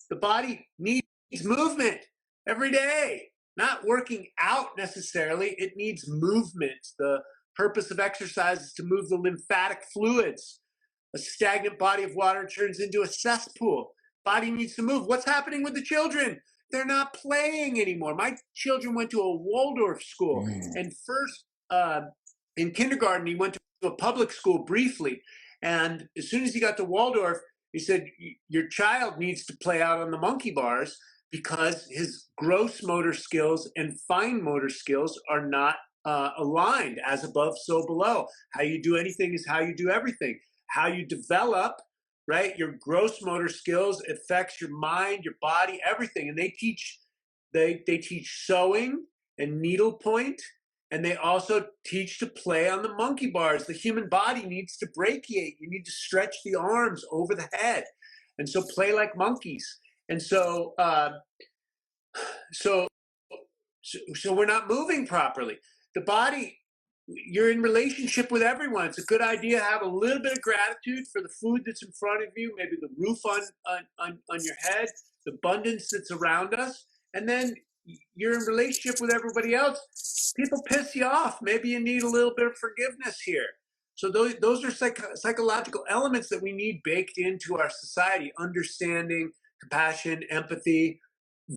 The body needs movement every day, not working out necessarily. It needs movement. The purpose of exercise is to move the lymphatic fluids. A stagnant body of water turns into a cesspool. Body needs to move. What's happening with the children? They're not playing anymore. My children went to a Waldorf school, and first in kindergarten, he went to a public school briefly. And as soon as he got to Waldorf, he said, your child needs to play out on the monkey bars because his gross motor skills and fine motor skills are not aligned. As above, so below. How you do anything is how you do everything. How you develop, right? Your gross motor skills affects your mind, your body, everything. And they teach sewing and needlepoint, and they also teach to play on the monkey bars. The human body needs to brachiate. You need to stretch the arms over the head, and so play like monkeys. And so we're not moving properly. The body, you're in relationship with everyone. It's a good idea to have a little bit of gratitude for the food that's in front of you, maybe the roof on your head, the abundance that's around us, and then you're in relationship with everybody else. People piss you off. Maybe you need a little bit of forgiveness here. So those are psychological elements that we need baked into our society: understanding, compassion, empathy,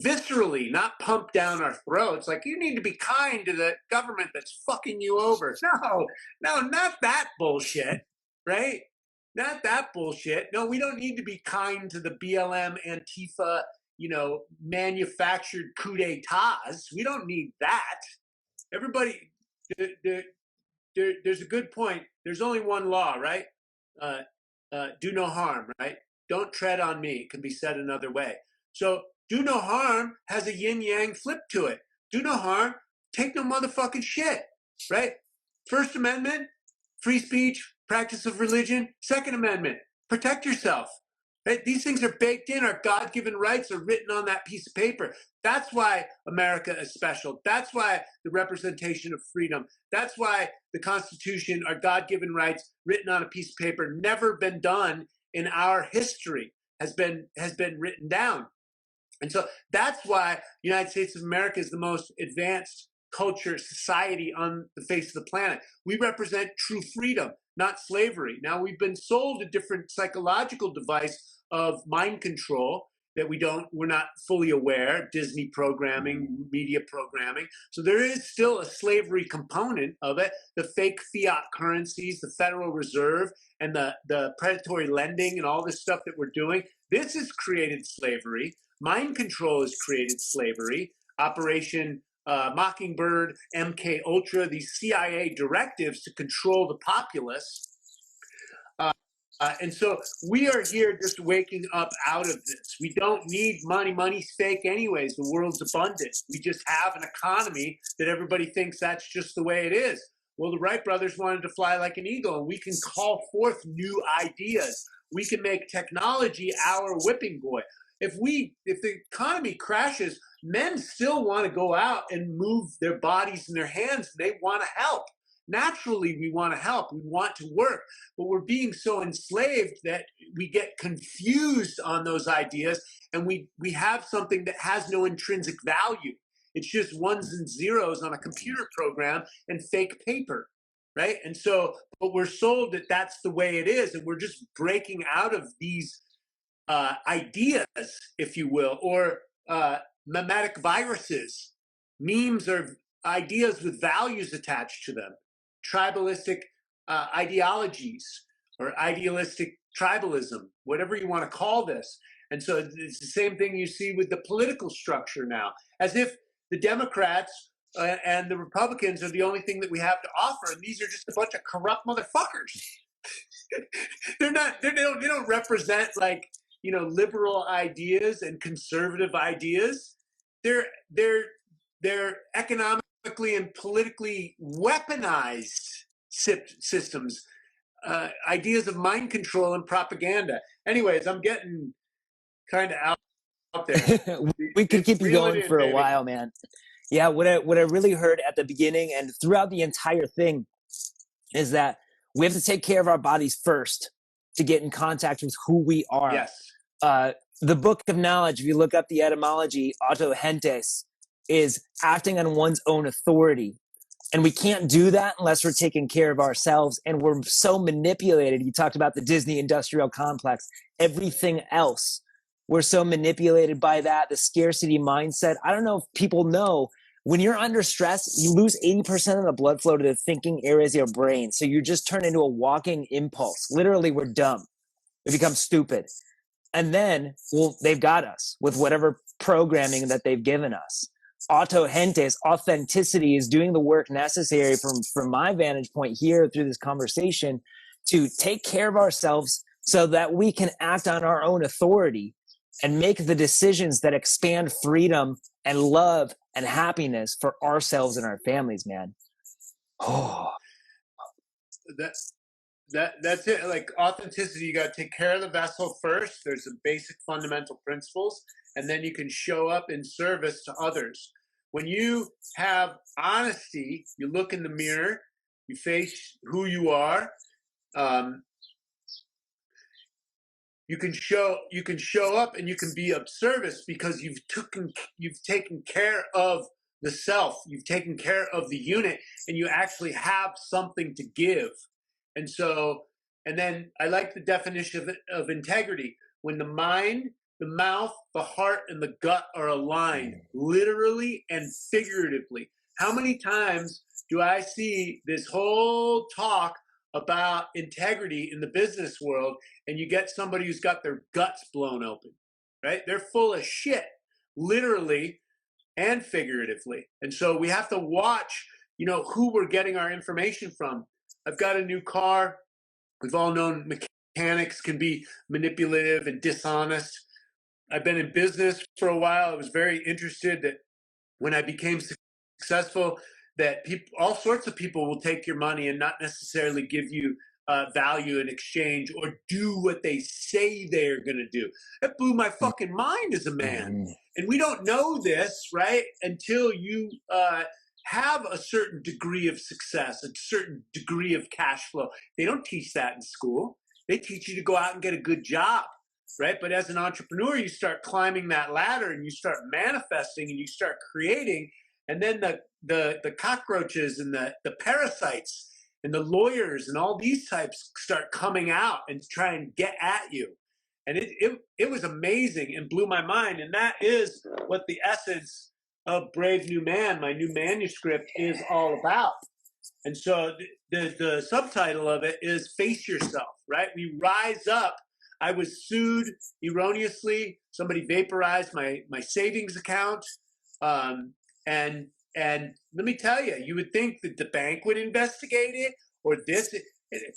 viscerally, not pumped down our throats. Like, you need to be kind to the government that's fucking you over. No, not that bullshit, right? Not that bullshit. No, we don't need to be kind to the BLM, Antifa, manufactured coup d'etats. We don't need that. Everybody, there's a good point. There's only one law, right? Do no harm, right? Don't tread on me. It can be said another way. So do no harm has a yin-yang flip to it. Do no harm, take no motherfucking shit, right? First Amendment, free speech, practice of religion. Second Amendment, protect yourself. Right? These things are baked in. Our God-given rights are written on that piece of paper. That's why America is special. That's why the representation of freedom. That's why the Constitution, our God-given rights written on a piece of paper, never been done in our history, has been written down. And so that's why the United States of America is the most advanced culture, society on the face of the planet. We represent true freedom, not slavery. Now, we've been sold a different psychological device of mind control that we're not fully aware, Disney programming, media programming. So there is still a slavery component of it. The fake fiat currencies, the Federal Reserve, and the predatory lending and all this stuff that we're doing, this has created slavery. Mind control has created slavery. Operation Mockingbird, MK Ultra, these CIA directives to control the populace. And so we are here just waking up out of this. We don't need money. Money's fake anyways. The world's abundant. We just have an economy that everybody thinks that's just the way it is. Well, the Wright brothers wanted to fly like an eagle, and we can call forth new ideas. We can make technology our whipping boy. If the economy crashes, men still want to go out and move their bodies and their hands. They want to help. Naturally, we want to help. We want to work. But we're being so enslaved that we get confused on those ideas, and we have something that has no intrinsic value. It's just ones and zeros on a computer program and fake paper, right? And so, but we're sold that that's the way it is, and we're just breaking out of these ideas, if you will, or mimetic viruses. Memes are ideas with values attached to them, tribalistic ideologies or idealistic tribalism, whatever you want to call this. And so it's the same thing you see with the political structure now, as if the Democrats and the Republicans are the only thing that we have to offer, and these are just a bunch of corrupt motherfuckers. They don't represent, like, you know, liberal ideas and conservative ideas. They're economically and politically weaponized systems, ideas of mind control and propaganda. Anyways, I'm getting kind of out there. We could keep you going for a baby. while, man. Yeah, what I really heard at the beginning and throughout the entire thing is that we have to take care of our bodies first to get in contact with who we are. Yes. The book of knowledge, if you look up the etymology, AUTO-HENTES, is acting on one's own authority. And we can't do that unless we're taking care of ourselves. And we're so manipulated. You talked about the Disney industrial complex, everything else. We're so manipulated by that, the scarcity mindset. I don't know if people know, when you're under stress, you lose 80% of the blood flow to the thinking areas of your brain. So you just turn into a walking impulse. Literally, we're dumb. We become stupid. And then, well, they've got us with whatever programming that they've given us. AUTO-HENTES, authenticity, is doing the work necessary from my vantage point here through this conversation to take care of ourselves so that we can act on our own authority and make the decisions that expand freedom and love and happiness for ourselves and our families, man. Oh. That's it. Like authenticity, you got to take care of the vessel first. There's some basic fundamental principles, and then you can show up in service to others. When you have honesty, you look in the mirror, you face who you are. You can show up and you can be of service because you've taken care of the self, you've taken care of the unit, and you actually have something to give. And so, and then I like the definition of integrity. When the mind, the mouth, the heart, and the gut are aligned, literally and figuratively. How many times do I see this whole talk about integrity in the business world, and you get somebody who's got their guts blown open, right? They're full of shit, literally and figuratively. And so we have to watch, you know, who we're getting our information from. I've got a new car. We've all known mechanics can be manipulative and dishonest. I've been in business for a while. I was very interested that when I became successful, that people, all sorts of people will take your money and not necessarily give you value in exchange or do what they say they're going to do. That blew my fucking mind as a man. And we don't know this, right, until you have a certain degree of success, a certain degree of cash flow. They don't teach that in school. They teach you to go out and get a good job, right? But as an entrepreneur, you start climbing that ladder and you start manifesting and you start creating. And then the cockroaches and the parasites and the lawyers and all these types start coming out and try and get at you. And it was amazing and blew my mind. And that is what the essence of Brave New Man, my new manuscript, is all about. And so the subtitle of it is Face Yourself, right? We rise up. I was sued erroneously. Somebody vaporized my savings account. And let me tell you, you would think that the bank would investigate it or this.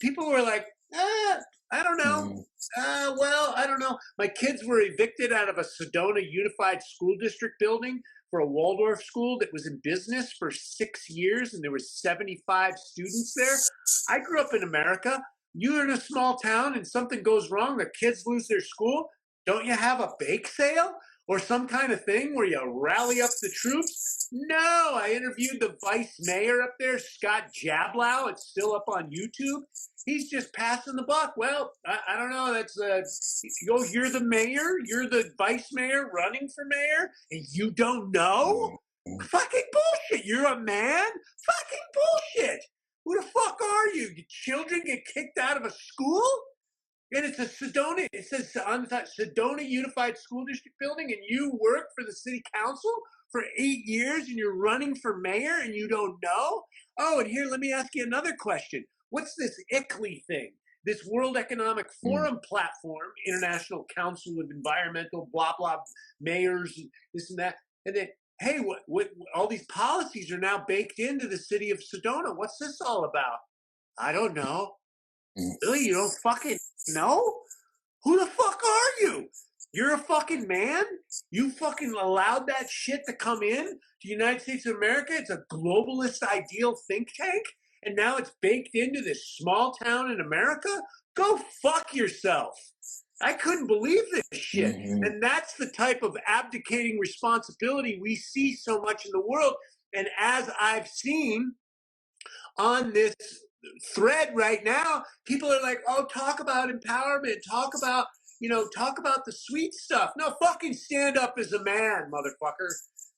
People were like, I don't know. Well, I don't know. My kids were evicted out of a Sedona Unified School District building for a Waldorf school that was in business for 6 years, and there were 75 students there. I grew up in America. You're in a small town and something goes wrong, the kids lose their school. Don't you have a bake sale or some kind of thing where you rally up the troops? No, I interviewed the vice mayor up there, Scott Jablow. It's still up on YouTube. He's just passing the buck. Well, I don't know. That's you're the mayor. You're the vice mayor running for mayor, and you don't know? Fucking bullshit. You're a man? Fucking bullshit. Who the fuck are you? Your children get kicked out of a school? And it's a Sedona. It says on the top, Sedona Unified School District building, and you work for the city council for 8 years, and you're running for mayor, and you don't know. Oh, and here, let me ask you another question. What's this ICLEI thing? This World Economic Forum platform, International Council of Environmental, blah blah, mayors, this and that, and then, hey, what all these policies are now baked into the city of Sedona. What's this all about? I don't know. Really, you don't fucking know? Who the fuck are you? You're a fucking man? You fucking allowed that shit to come in to the United States of America? It's a globalist ideal think tank? And now it's baked into this small town in America? Go fuck yourself. I couldn't believe this shit. And that's the type of abdicating responsibility we see so much in the world. And as I've seen on this thread right now, people are like, oh, talk about empowerment, talk about the sweet stuff. No, fucking stand up as a man, motherfucker.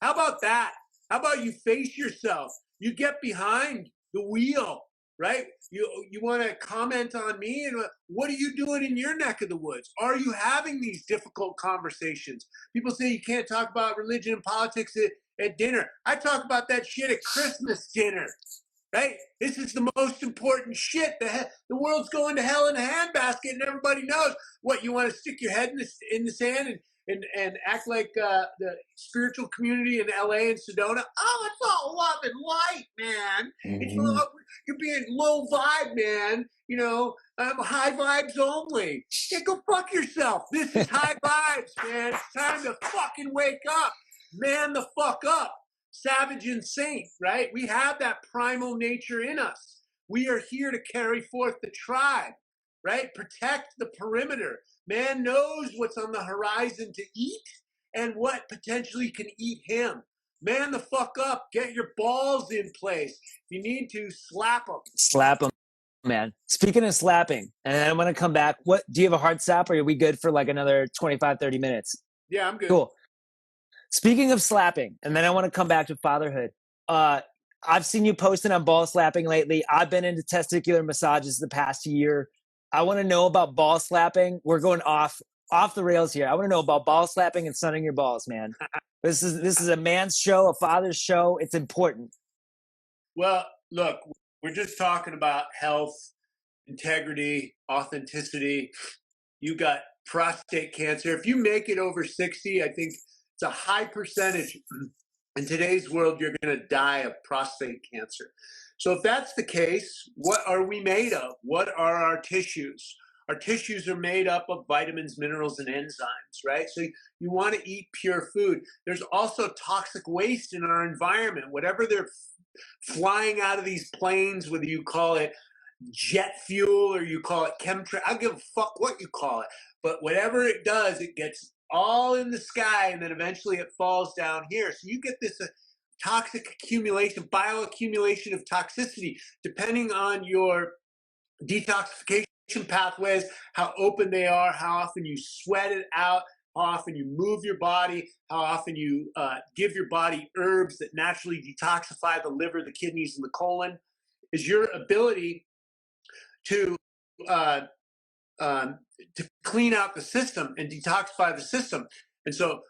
How about that? How about you face yourself? You get behind the wheel, right? You want to comment on me, and what are you doing in your neck of the woods? Are you having these difficult conversations? People say you can't talk about religion and politics at dinner. I talk about that shit at Christmas dinner. Right? This is the most important shit. The world's going to hell in a handbasket, and everybody knows. What, you want to stick your head in the sand and act like the spiritual community in LA and Sedona? Oh, it's all love and light, man. It's you're being low vibe, man. High vibes only. Yeah, go fuck yourself. This is high vibes, man. It's time to fucking wake up. Man the fuck up. Savage and saint, right? We have that primal nature in us. We are here to carry forth the tribe, right? Protect the perimeter. Man knows what's on the horizon to eat and what potentially can eat him. Man the fuck up. Get your balls in place. If you need to, slap them. Slap them, man. Speaking of slapping, and I'm going to come back. What, do you have a hard stop, or are we good for like another 25, 30 minutes? Yeah, I'm good. Cool. Speaking of slapping, and then I want to come back to fatherhood. I've seen you posting on ball slapping lately. I've been into testicular massages the past year. I want to know about ball slapping. We're going off the rails here. I want to know about ball slapping and sunning your balls, man. This is a man's show, a father's show. It's important. Well, look, we're just talking about health, integrity, authenticity. You got prostate cancer. If you make it over 60, I think it's a high percentage. In today's world, you're going to die of prostate cancer. So if that's the case, what are we made of? What are our tissues? Our tissues are made up of vitamins, minerals, and enzymes, right? So you want to eat pure food. There's also toxic waste in our environment. Whatever they're flying out of these planes, whether you call it jet fuel or you call it chemtrail, I don't give a fuck what you call it. But whatever it does, it gets all in the sky, and then eventually it falls down here. So you get this toxic accumulation, bioaccumulation of toxicity, depending on your detoxification pathways, how open they are, how often you sweat it out, how often you move your body, how often you give your body herbs that naturally detoxify the liver, the kidneys, and the colon, is your ability to clean out the system and detoxify the system. And so,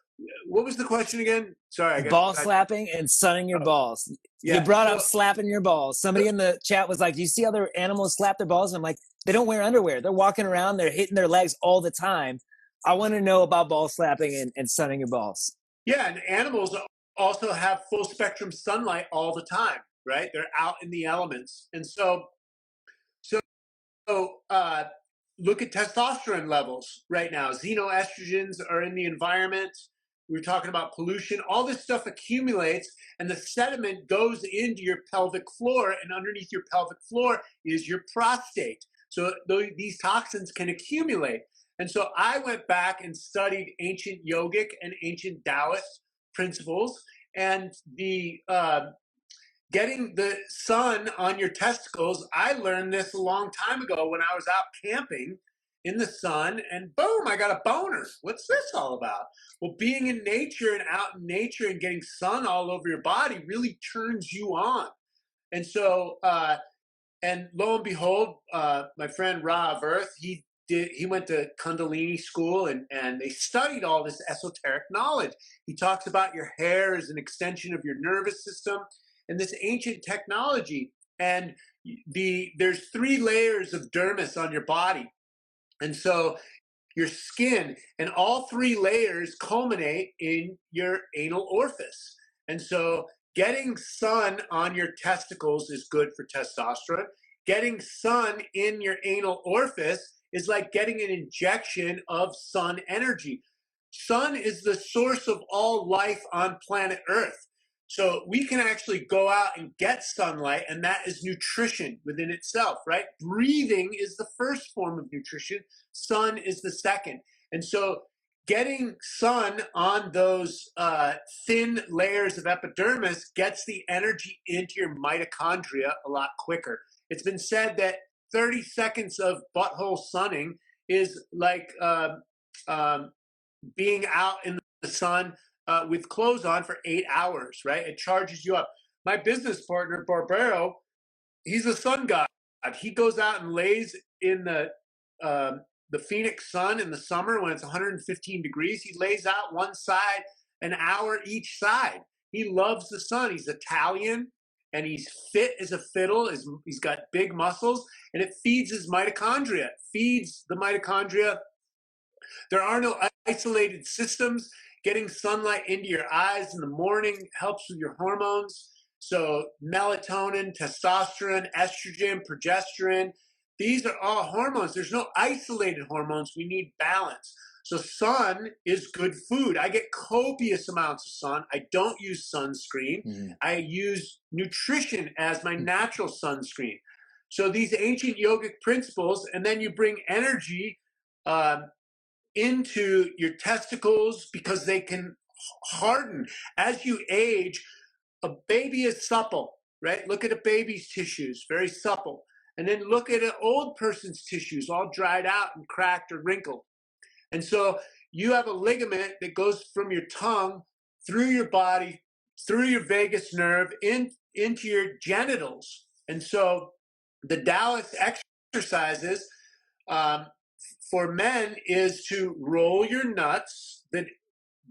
what was the question again? Sorry, ball slapping and sunning your balls. Yeah, you brought up slapping your balls. Somebody in the chat was like, "Do you see other animals slap their balls?" And I'm like, "They don't wear underwear. They're walking around. They're hitting their legs all the time." I want to know about ball slapping and sunning your balls. Yeah, and animals also have full spectrum sunlight all the time, right? They're out in the elements, and so look at testosterone levels right now. Xenoestrogens are in the environment. We're talking about pollution. All this stuff accumulates, and the sediment goes into your pelvic floor, and underneath your pelvic floor is your prostate. So these toxins can accumulate. And so I went back and studied ancient yogic and ancient Taoist principles, and the getting the sun on your testicles. I learned this a long time ago when I was out camping in the sun, and boom, I got a boner. What's this all about? Well, being in nature and out in nature and getting sun all over your body really turns you on. And so, and lo and behold, my friend Ra of Earth, he he went to Kundalini school, and they studied all this esoteric knowledge. He talks about your hair as an extension of your nervous system and this ancient technology. And there's 3 layers of dermis on your body. And so your skin, and all 3 layers culminate in your anal orifice. And so getting sun on your testicles is good for testosterone. Getting sun in your anal orifice is like getting an injection of sun energy. Sun is the source of all life on planet Earth. So we can actually go out and get sunlight, and that is nutrition within itself, right? Breathing is the first form of nutrition. Sun is the second. And so getting sun on those thin layers of epidermis gets the energy into your mitochondria a lot quicker. It's been said that 30 seconds of butthole sunning is like being out in the sun with clothes on for 8 hours, right? It charges you up. My business partner, Barbero, he's a sun god. He goes out and lays in the Phoenix sun in the summer when it's 115 degrees. He lays out one side an hour each side. He loves the sun. He's Italian, and he's fit as a fiddle. He's got big muscles, and it feeds his mitochondria. It feeds the mitochondria. There are no isolated systems. Getting sunlight into your eyes in the morning helps with your hormones. So melatonin, testosterone, estrogen, progesterone, these are all hormones. There's no isolated hormones. We need balance. So sun is good food. I get copious amounts of sun. I don't use sunscreen. I use nutrition as my natural sunscreen. So these ancient yogic principles, and then you bring energy into your testicles because they can harden. As you age, a baby is supple, right? Look at a baby's tissues, very supple. And then look at an old person's tissues, all dried out and cracked or wrinkled. And so you have a ligament that goes from your tongue through your body, through your vagus nerve, into your genitals. And so the Taoist exercises for men is to roll your nuts,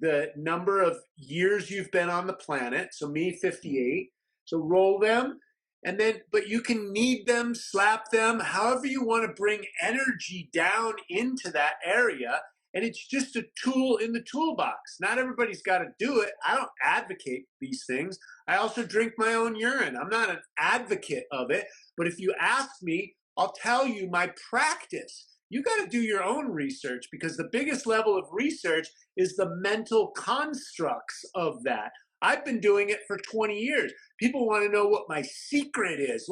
the number of years you've been on the planet. So me, 58. So roll them. And then, but you can knead them, slap them, however you want to bring energy down into that area. And it's just a tool in the toolbox. Not everybody's got to do it. I don't advocate these things. I also drink my own urine. I'm not an advocate of it. But if you ask me, I'll tell you my practice. You got to do your own research, because the biggest level of research is the mental constructs of that. I've been doing it for 20 years. People want to know what my secret is.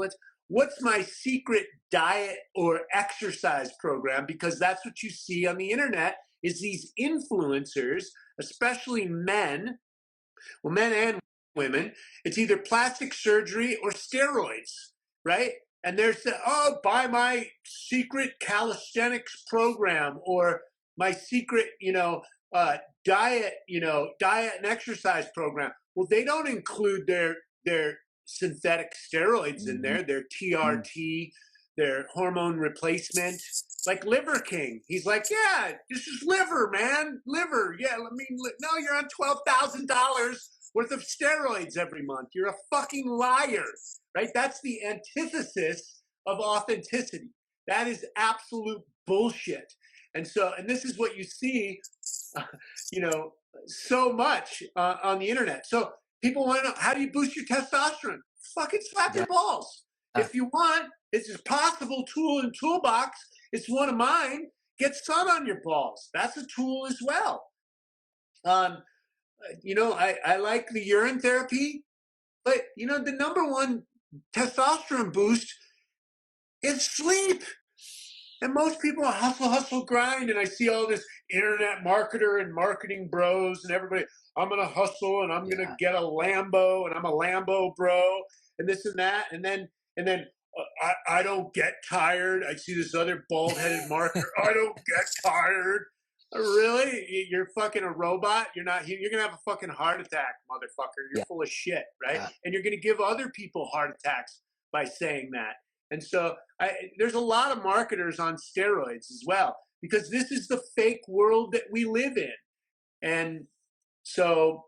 What's my secret diet or exercise program? Because that's what you see on the internet, is these influencers, especially men, well, men and women. It's either plastic surgery or steroids, right? And they're saying, oh, buy my secret calisthenics program, or my secret, diet and exercise program. Well, they don't include their synthetic steroids in there, their TRT, their hormone replacement, like Liver King. He's like, yeah, this is liver, man, liver. Yeah, no, you're on $12,000 worth of steroids every month. You're a fucking liar, right? That's the antithesis of authenticity. That is absolute bullshit. And this is what you see, so much on the internet. So people want to know, how do you boost your testosterone? Fucking slap your balls. If you want, it's a possible tool in toolbox. It's one of mine. Get sun on your balls. That's a tool as well. I like the urine therapy, but the number one testosterone boost is sleep. And most people hustle, grind. And I see all this internet marketer and marketing bros and everybody, I'm going to hustle and I'm going to get a Lambo and I'm a Lambo bro and this and that. And then I don't get tired. I see this other bald-headed marketer. I don't get tired. Really? You're fucking a robot? You're not. You're going to have a fucking heart attack, motherfucker. You're full of shit, right? And you're going to give other people heart attacks by saying that. And so there's a lot of marketers on steroids as well, because this is the fake world that we live in. And so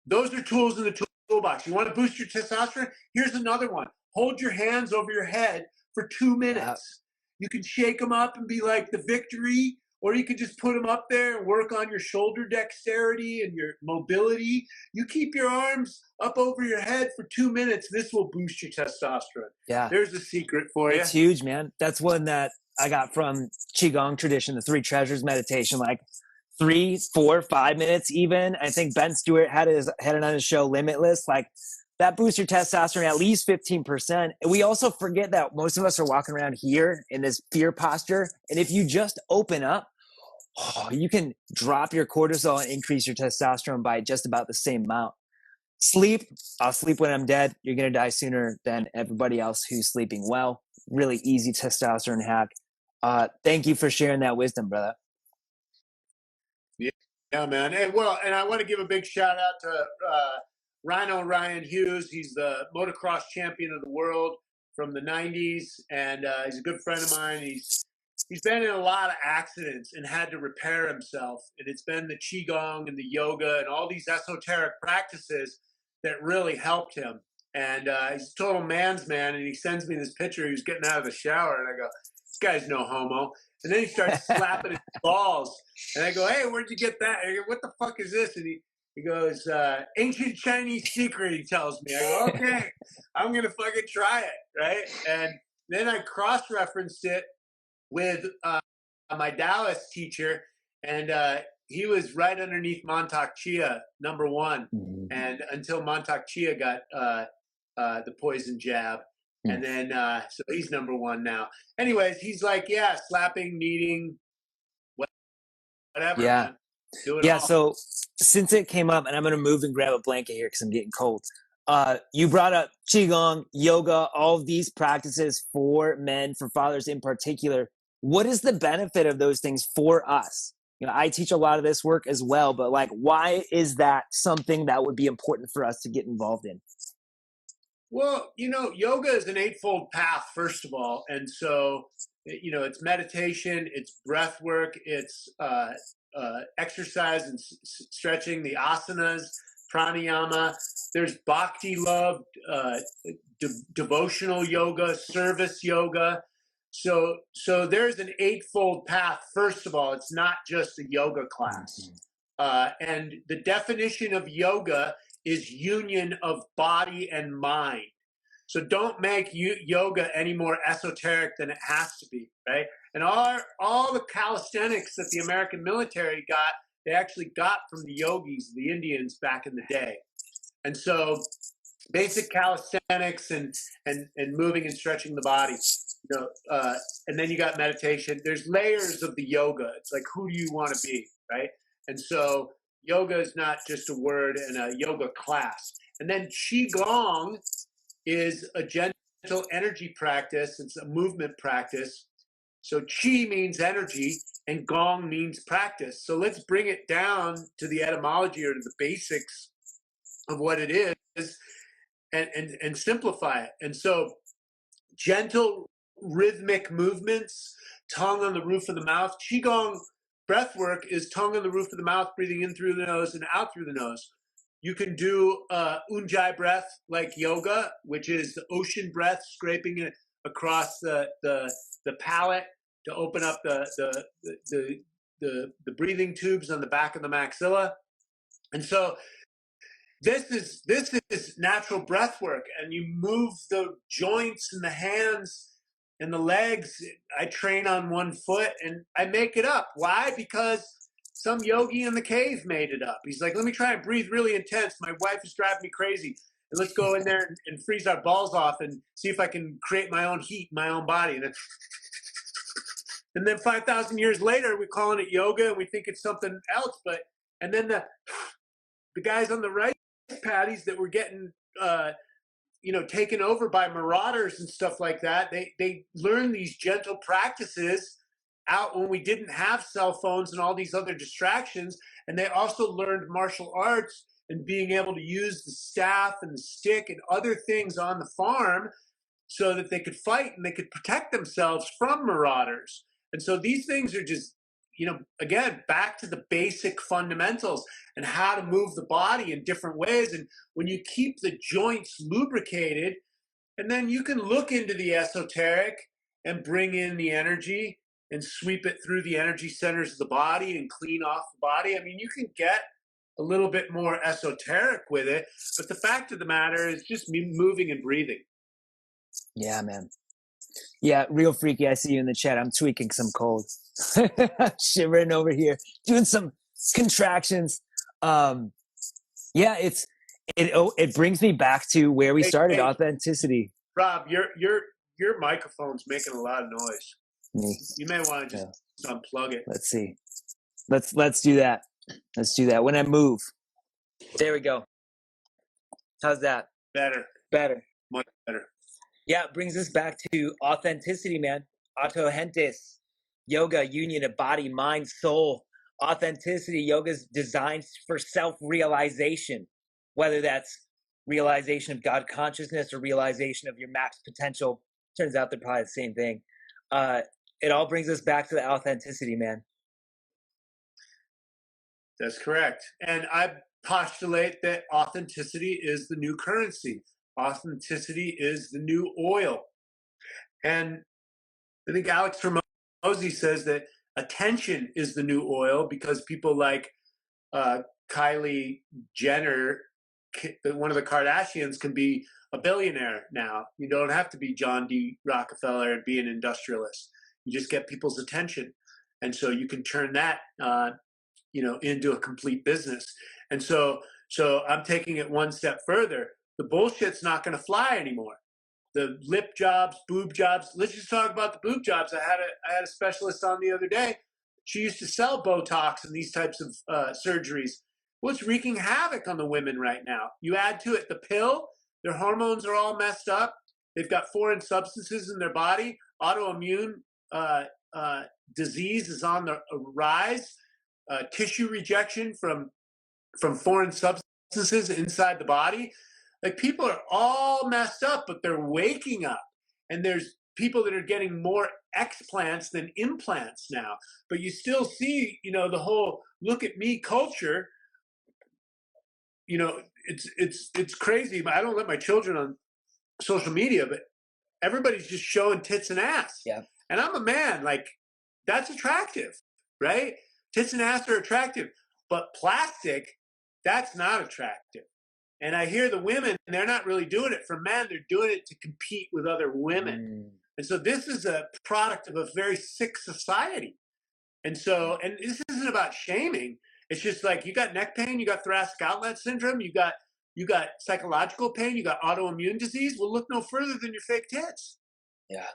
those are tools in the toolbox. You want to boost your testosterone? Here's another one. Hold your hands over your head for 2 minutes. You can shake them up and be like the victory, or you could just put them up there and work on your shoulder dexterity and your mobility. You keep your arms up over your head for 2 minutes. This will boost your testosterone. Yeah. There's a secret for you. It's huge, man. That's one that I got from Qigong tradition, the 3 treasures meditation, like 3, 4, 5 minutes even. I think Ben Stewart had it on his show Limitless. Like that boosts your testosterone at least 15%. And we also forget that most of us are walking around here in this fear posture. And if you just open up, you can drop your cortisol and increase your testosterone by just about the same amount. Sleep, I'll sleep when I'm dead. You're going to die sooner than everybody else who's sleeping well. Really easy testosterone hack. Thank you for sharing that wisdom, brother. Yeah, man. And I want to give a big shout out to Rhino Ryan Hughes. He's the motocross champion of the world from the 90s, and he's a good friend of mine. He's been in a lot of accidents and had to repair himself. And it's been the Qigong and the yoga and all these esoteric practices that really helped him. And he's a total man's man. And he sends me this picture. He was getting out of the shower. And I go, this guy's no homo. And then he starts slapping his balls. And I go, hey, where'd you get that? I go, what the fuck is this? And he goes, ancient Chinese secret, he tells me. I go, okay, I'm going to fucking try it, right? And then I cross-referenced it with my Taoist teacher, and he was right underneath Mantak Chia, number 1. Mm-hmm. And until Mantak Chia got the poison jab. And then, so he's number 1 now. Anyways, he's like, yeah, slapping, kneading, whatever. Yeah. Man. Do it yeah. all. So since it came up, and I'm going to move and grab a blanket here because I'm getting cold. You brought up Qigong, yoga, all of these practices for men, for fathers in particular. What is the benefit of those things for us? You know, I teach a lot of this work as well, but like, why is that something that would be important for us to get involved in? Well, you know, yoga is an eightfold path, first of all. And so, you know, it's meditation, it's breath work, it's exercise and stretching, the asanas, pranayama. There's bhakti love, devotional yoga, service yoga. So there's an eightfold path. First of all, it's not just a yoga class. And the definition of yoga is union of body and mind. So don't make yoga any more esoteric than it has to be, right? And all the calisthenics that the American military got, they actually got from the yogis, the Indians back in the day. And so basic calisthenics and moving and stretching the body, you know, and then you got meditation. There's layers of the yoga. It's like, who do you want to be, right? And so yoga is not just a word and a yoga class. And then Qigong is a gentle energy practice. It's a movement practice. So Qi means energy and Gong means practice. So let's bring it down to the etymology or to the basics of what it is and simplify it. And so gentle rhythmic movements, tongue on the roof of the mouth. Qigong breath work is tongue on the roof of the mouth, breathing in through the nose and out through the nose. You can do Ujjayi breath like yoga, which is the ocean breath, scraping it across the palate to open up the breathing tubes on the back of the maxilla. And so this is natural breath work, and you move the joints and the hands and the legs. I train on one foot and I make it up. Why? Because some yogi in the cave made it up. He's like, let me try and breathe really intense. My wife is driving me crazy. And let's go in there and freeze our balls off and see if I can create my own heat in my own body. And then 5,000 years later, we're calling it yoga and we think it's something else. And then the guys on the rice paddies that were getting taken over by marauders and stuff like that, they learned these gentle practices out when we didn't have cell phones and all these other distractions. And they also learned martial arts and being able to use the staff and the stick and other things on the farm so that they could fight and they could protect themselves from marauders. And so these things are just, again, back to the basic fundamentals and how to move the body in different ways. And when you keep the joints lubricated, and then you can look into the esoteric and bring in the energy and sweep it through the energy centers of the body and clean off the body. I mean, you can get a little bit more esoteric with it, but the fact of the matter is just me moving and breathing. Yeah, man. Yeah, real freaky. I see you in the chat. I'm tweaking some cold. Shivering over here, doing some contractions. Yeah, it brings me back to where we started, authenticity. Rob, your microphone's making a lot of noise. Me. You may want to just unplug it. Let's see. Let's do that. Let's do that. When I move. There we go. How's that? Better. Much better. Yeah, it brings us back to authenticity, man. AUTO-HENTES. Yoga, union of body, mind, soul. Authenticity. Yoga's designed for self-realization, whether that's realization of God consciousness or realization of your max potential. Turns out they're probably the same thing. It all brings us back to the authenticity, man. That's correct. And I postulate that authenticity is the new currency. Authenticity is the new oil. And I think Alex Hormozi says that attention is the new oil because people like Kylie Jenner, one of the Kardashians, can be a billionaire now. You don't have to be John D. Rockefeller and be an industrialist. You just get people's attention. And so you can turn that into a complete business. And so I'm taking it one step further. The bullshit's not going to fly anymore. The lip jobs, boob jobs. Let's just talk about the boob jobs. I had a specialist on the other day. She used to sell Botox and these types of surgeries. Well, it's wreaking havoc on the women right now. You add to it the pill. Their hormones are all messed up. They've got foreign substances in their body. Autoimmune disease is on the rise. Tissue rejection from foreign substances inside the body. Like, people are all messed up, but they're waking up. And there's people that are getting more explants than implants now. But you still see, the whole look at me culture. It's crazy. I don't let my children on social media, but everybody's just showing tits and ass. Yeah. And I'm a man. Like, that's attractive, right? Tits and ass are attractive, but plastic, that's not attractive. And I hear the women, they're not really doing it for men. They're doing it to compete with other women. And so this is a product of a very sick society. And this isn't about shaming. It's just like, you got neck pain, you got thoracic outlet syndrome, you got psychological pain, you got autoimmune disease. Well, look no further than your fake tits. Yeah.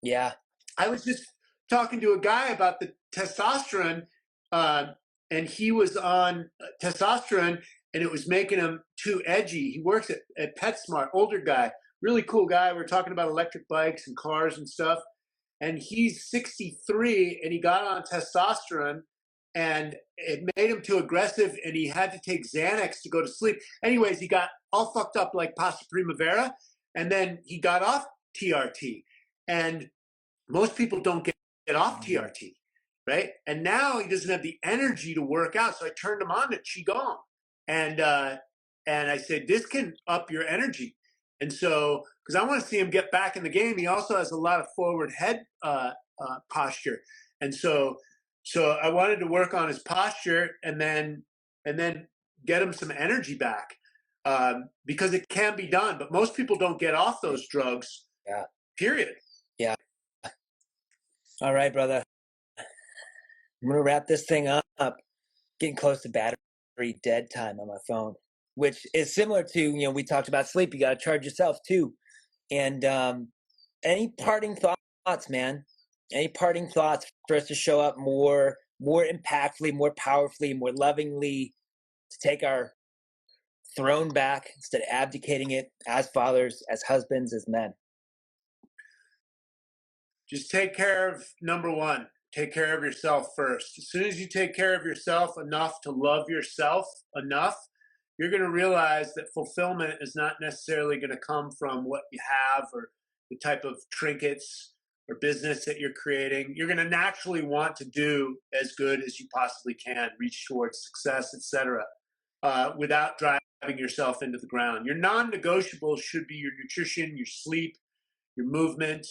Yeah. I was just talking to a guy about the testosterone, and he was on testosterone, and it was making him too edgy. He works at PetSmart, older guy, really cool guy. We're talking about electric bikes and cars and stuff. And he's 63, and he got on testosterone, and it made him too aggressive, and he had to take Xanax to go to sleep. Anyways, he got all fucked up like Pasta Primavera, and then he got off TRT. And most people don't get off TRT, right? And now he doesn't have the energy to work out, so I turned him on to Qigong. And I said, this can up your energy. And so, because I want to see him get back in the game, he also has a lot of forward head posture. And so I wanted to work on his posture and then get him some energy back, because it can be done. But most people don't get off those drugs. Yeah. Period. Yeah. All right, brother. I'm gonna wrap this thing up. Getting close to battery dead time on my phone, which is similar to, we talked about sleep. You got to charge yourself too. And any parting thoughts, man? Any parting thoughts for us to show up more impactfully, more powerfully, more lovingly, to take our throne back instead of abdicating it as fathers, as husbands, as men? Just take care of number one. Take care of yourself first. As soon as you take care of yourself enough to love yourself enough, you're going to realize that fulfillment is not necessarily going to come from what you have or the type of trinkets or business that you're creating. You're going to naturally want to do as good as you possibly can, reach towards success, etc., without driving yourself into the ground. Your non-negotiables should be your nutrition, your sleep, your movement,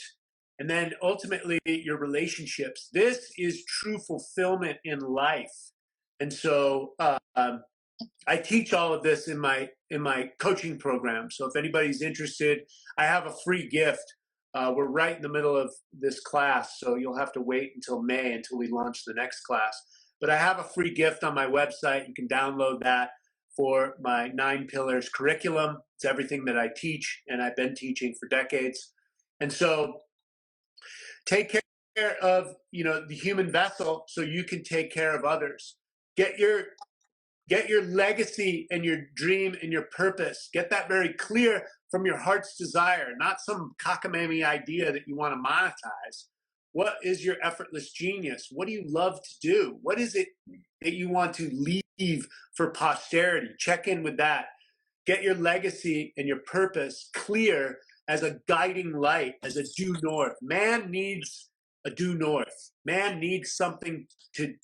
and then ultimately your relationships. This is true fulfillment in life. And so I teach all of this in my coaching program. So if anybody's interested, I have a free gift. We're right in the middle of this class, so you'll have to wait until May until we launch the next class. But I have a free gift on my website. You can download that for my 9 pillars curriculum. It's everything that I teach, and I've been teaching for decades. And so take care of, the human vessel so you can take care of others. Get your legacy and your dream and your purpose. Get that very clear from your heart's desire, not some cockamamie idea that you want to monetize. What is your effortless genius? What do you love to do? What is it that you want to leave for posterity? Check in with that. Get your legacy and your purpose clear as a guiding light, as a due north. Man needs a due north. Man needs something to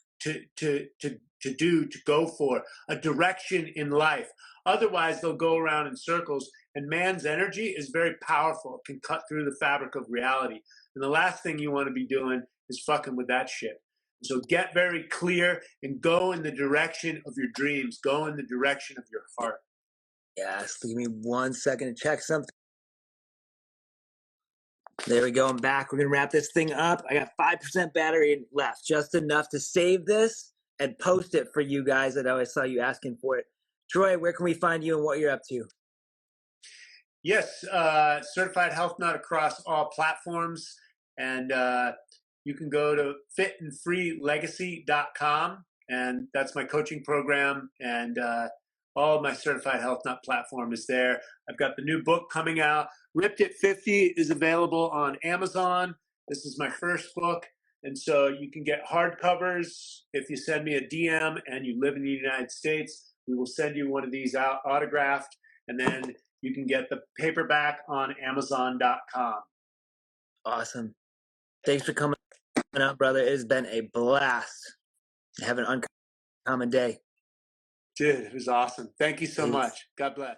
do, to go for, a direction in life. Otherwise, they'll go around in circles, and man's energy is very powerful. It can cut through the fabric of reality. And the last thing you want to be doing is fucking with that shit. So get very clear and go in the direction of your dreams. Go in the direction of your heart. Yes, give me 1 second to check something. There we go. I'm back. We're going to wrap this thing up. I got 5% battery left, just enough to save this and post it for you guys. I know I saw you asking for it. Troy, where can we find you and what you're up to? Yes, certified health nut across all platforms. And you can go to fitandfreelegacy.com, and that's my coaching program. And all of my certified health nut platform is there. I've got the new book coming out. Ripped at 50 is available on Amazon. This is my first book. And so you can get hardcovers. If you send me a DM and you live in the United States, we will send you one of these out autographed. And then you can get the paperback on Amazon.com. Awesome. Thanks for coming out, brother. It has been a blast. Have an uncommon day. Dude, it was awesome. Thank you so much. God bless.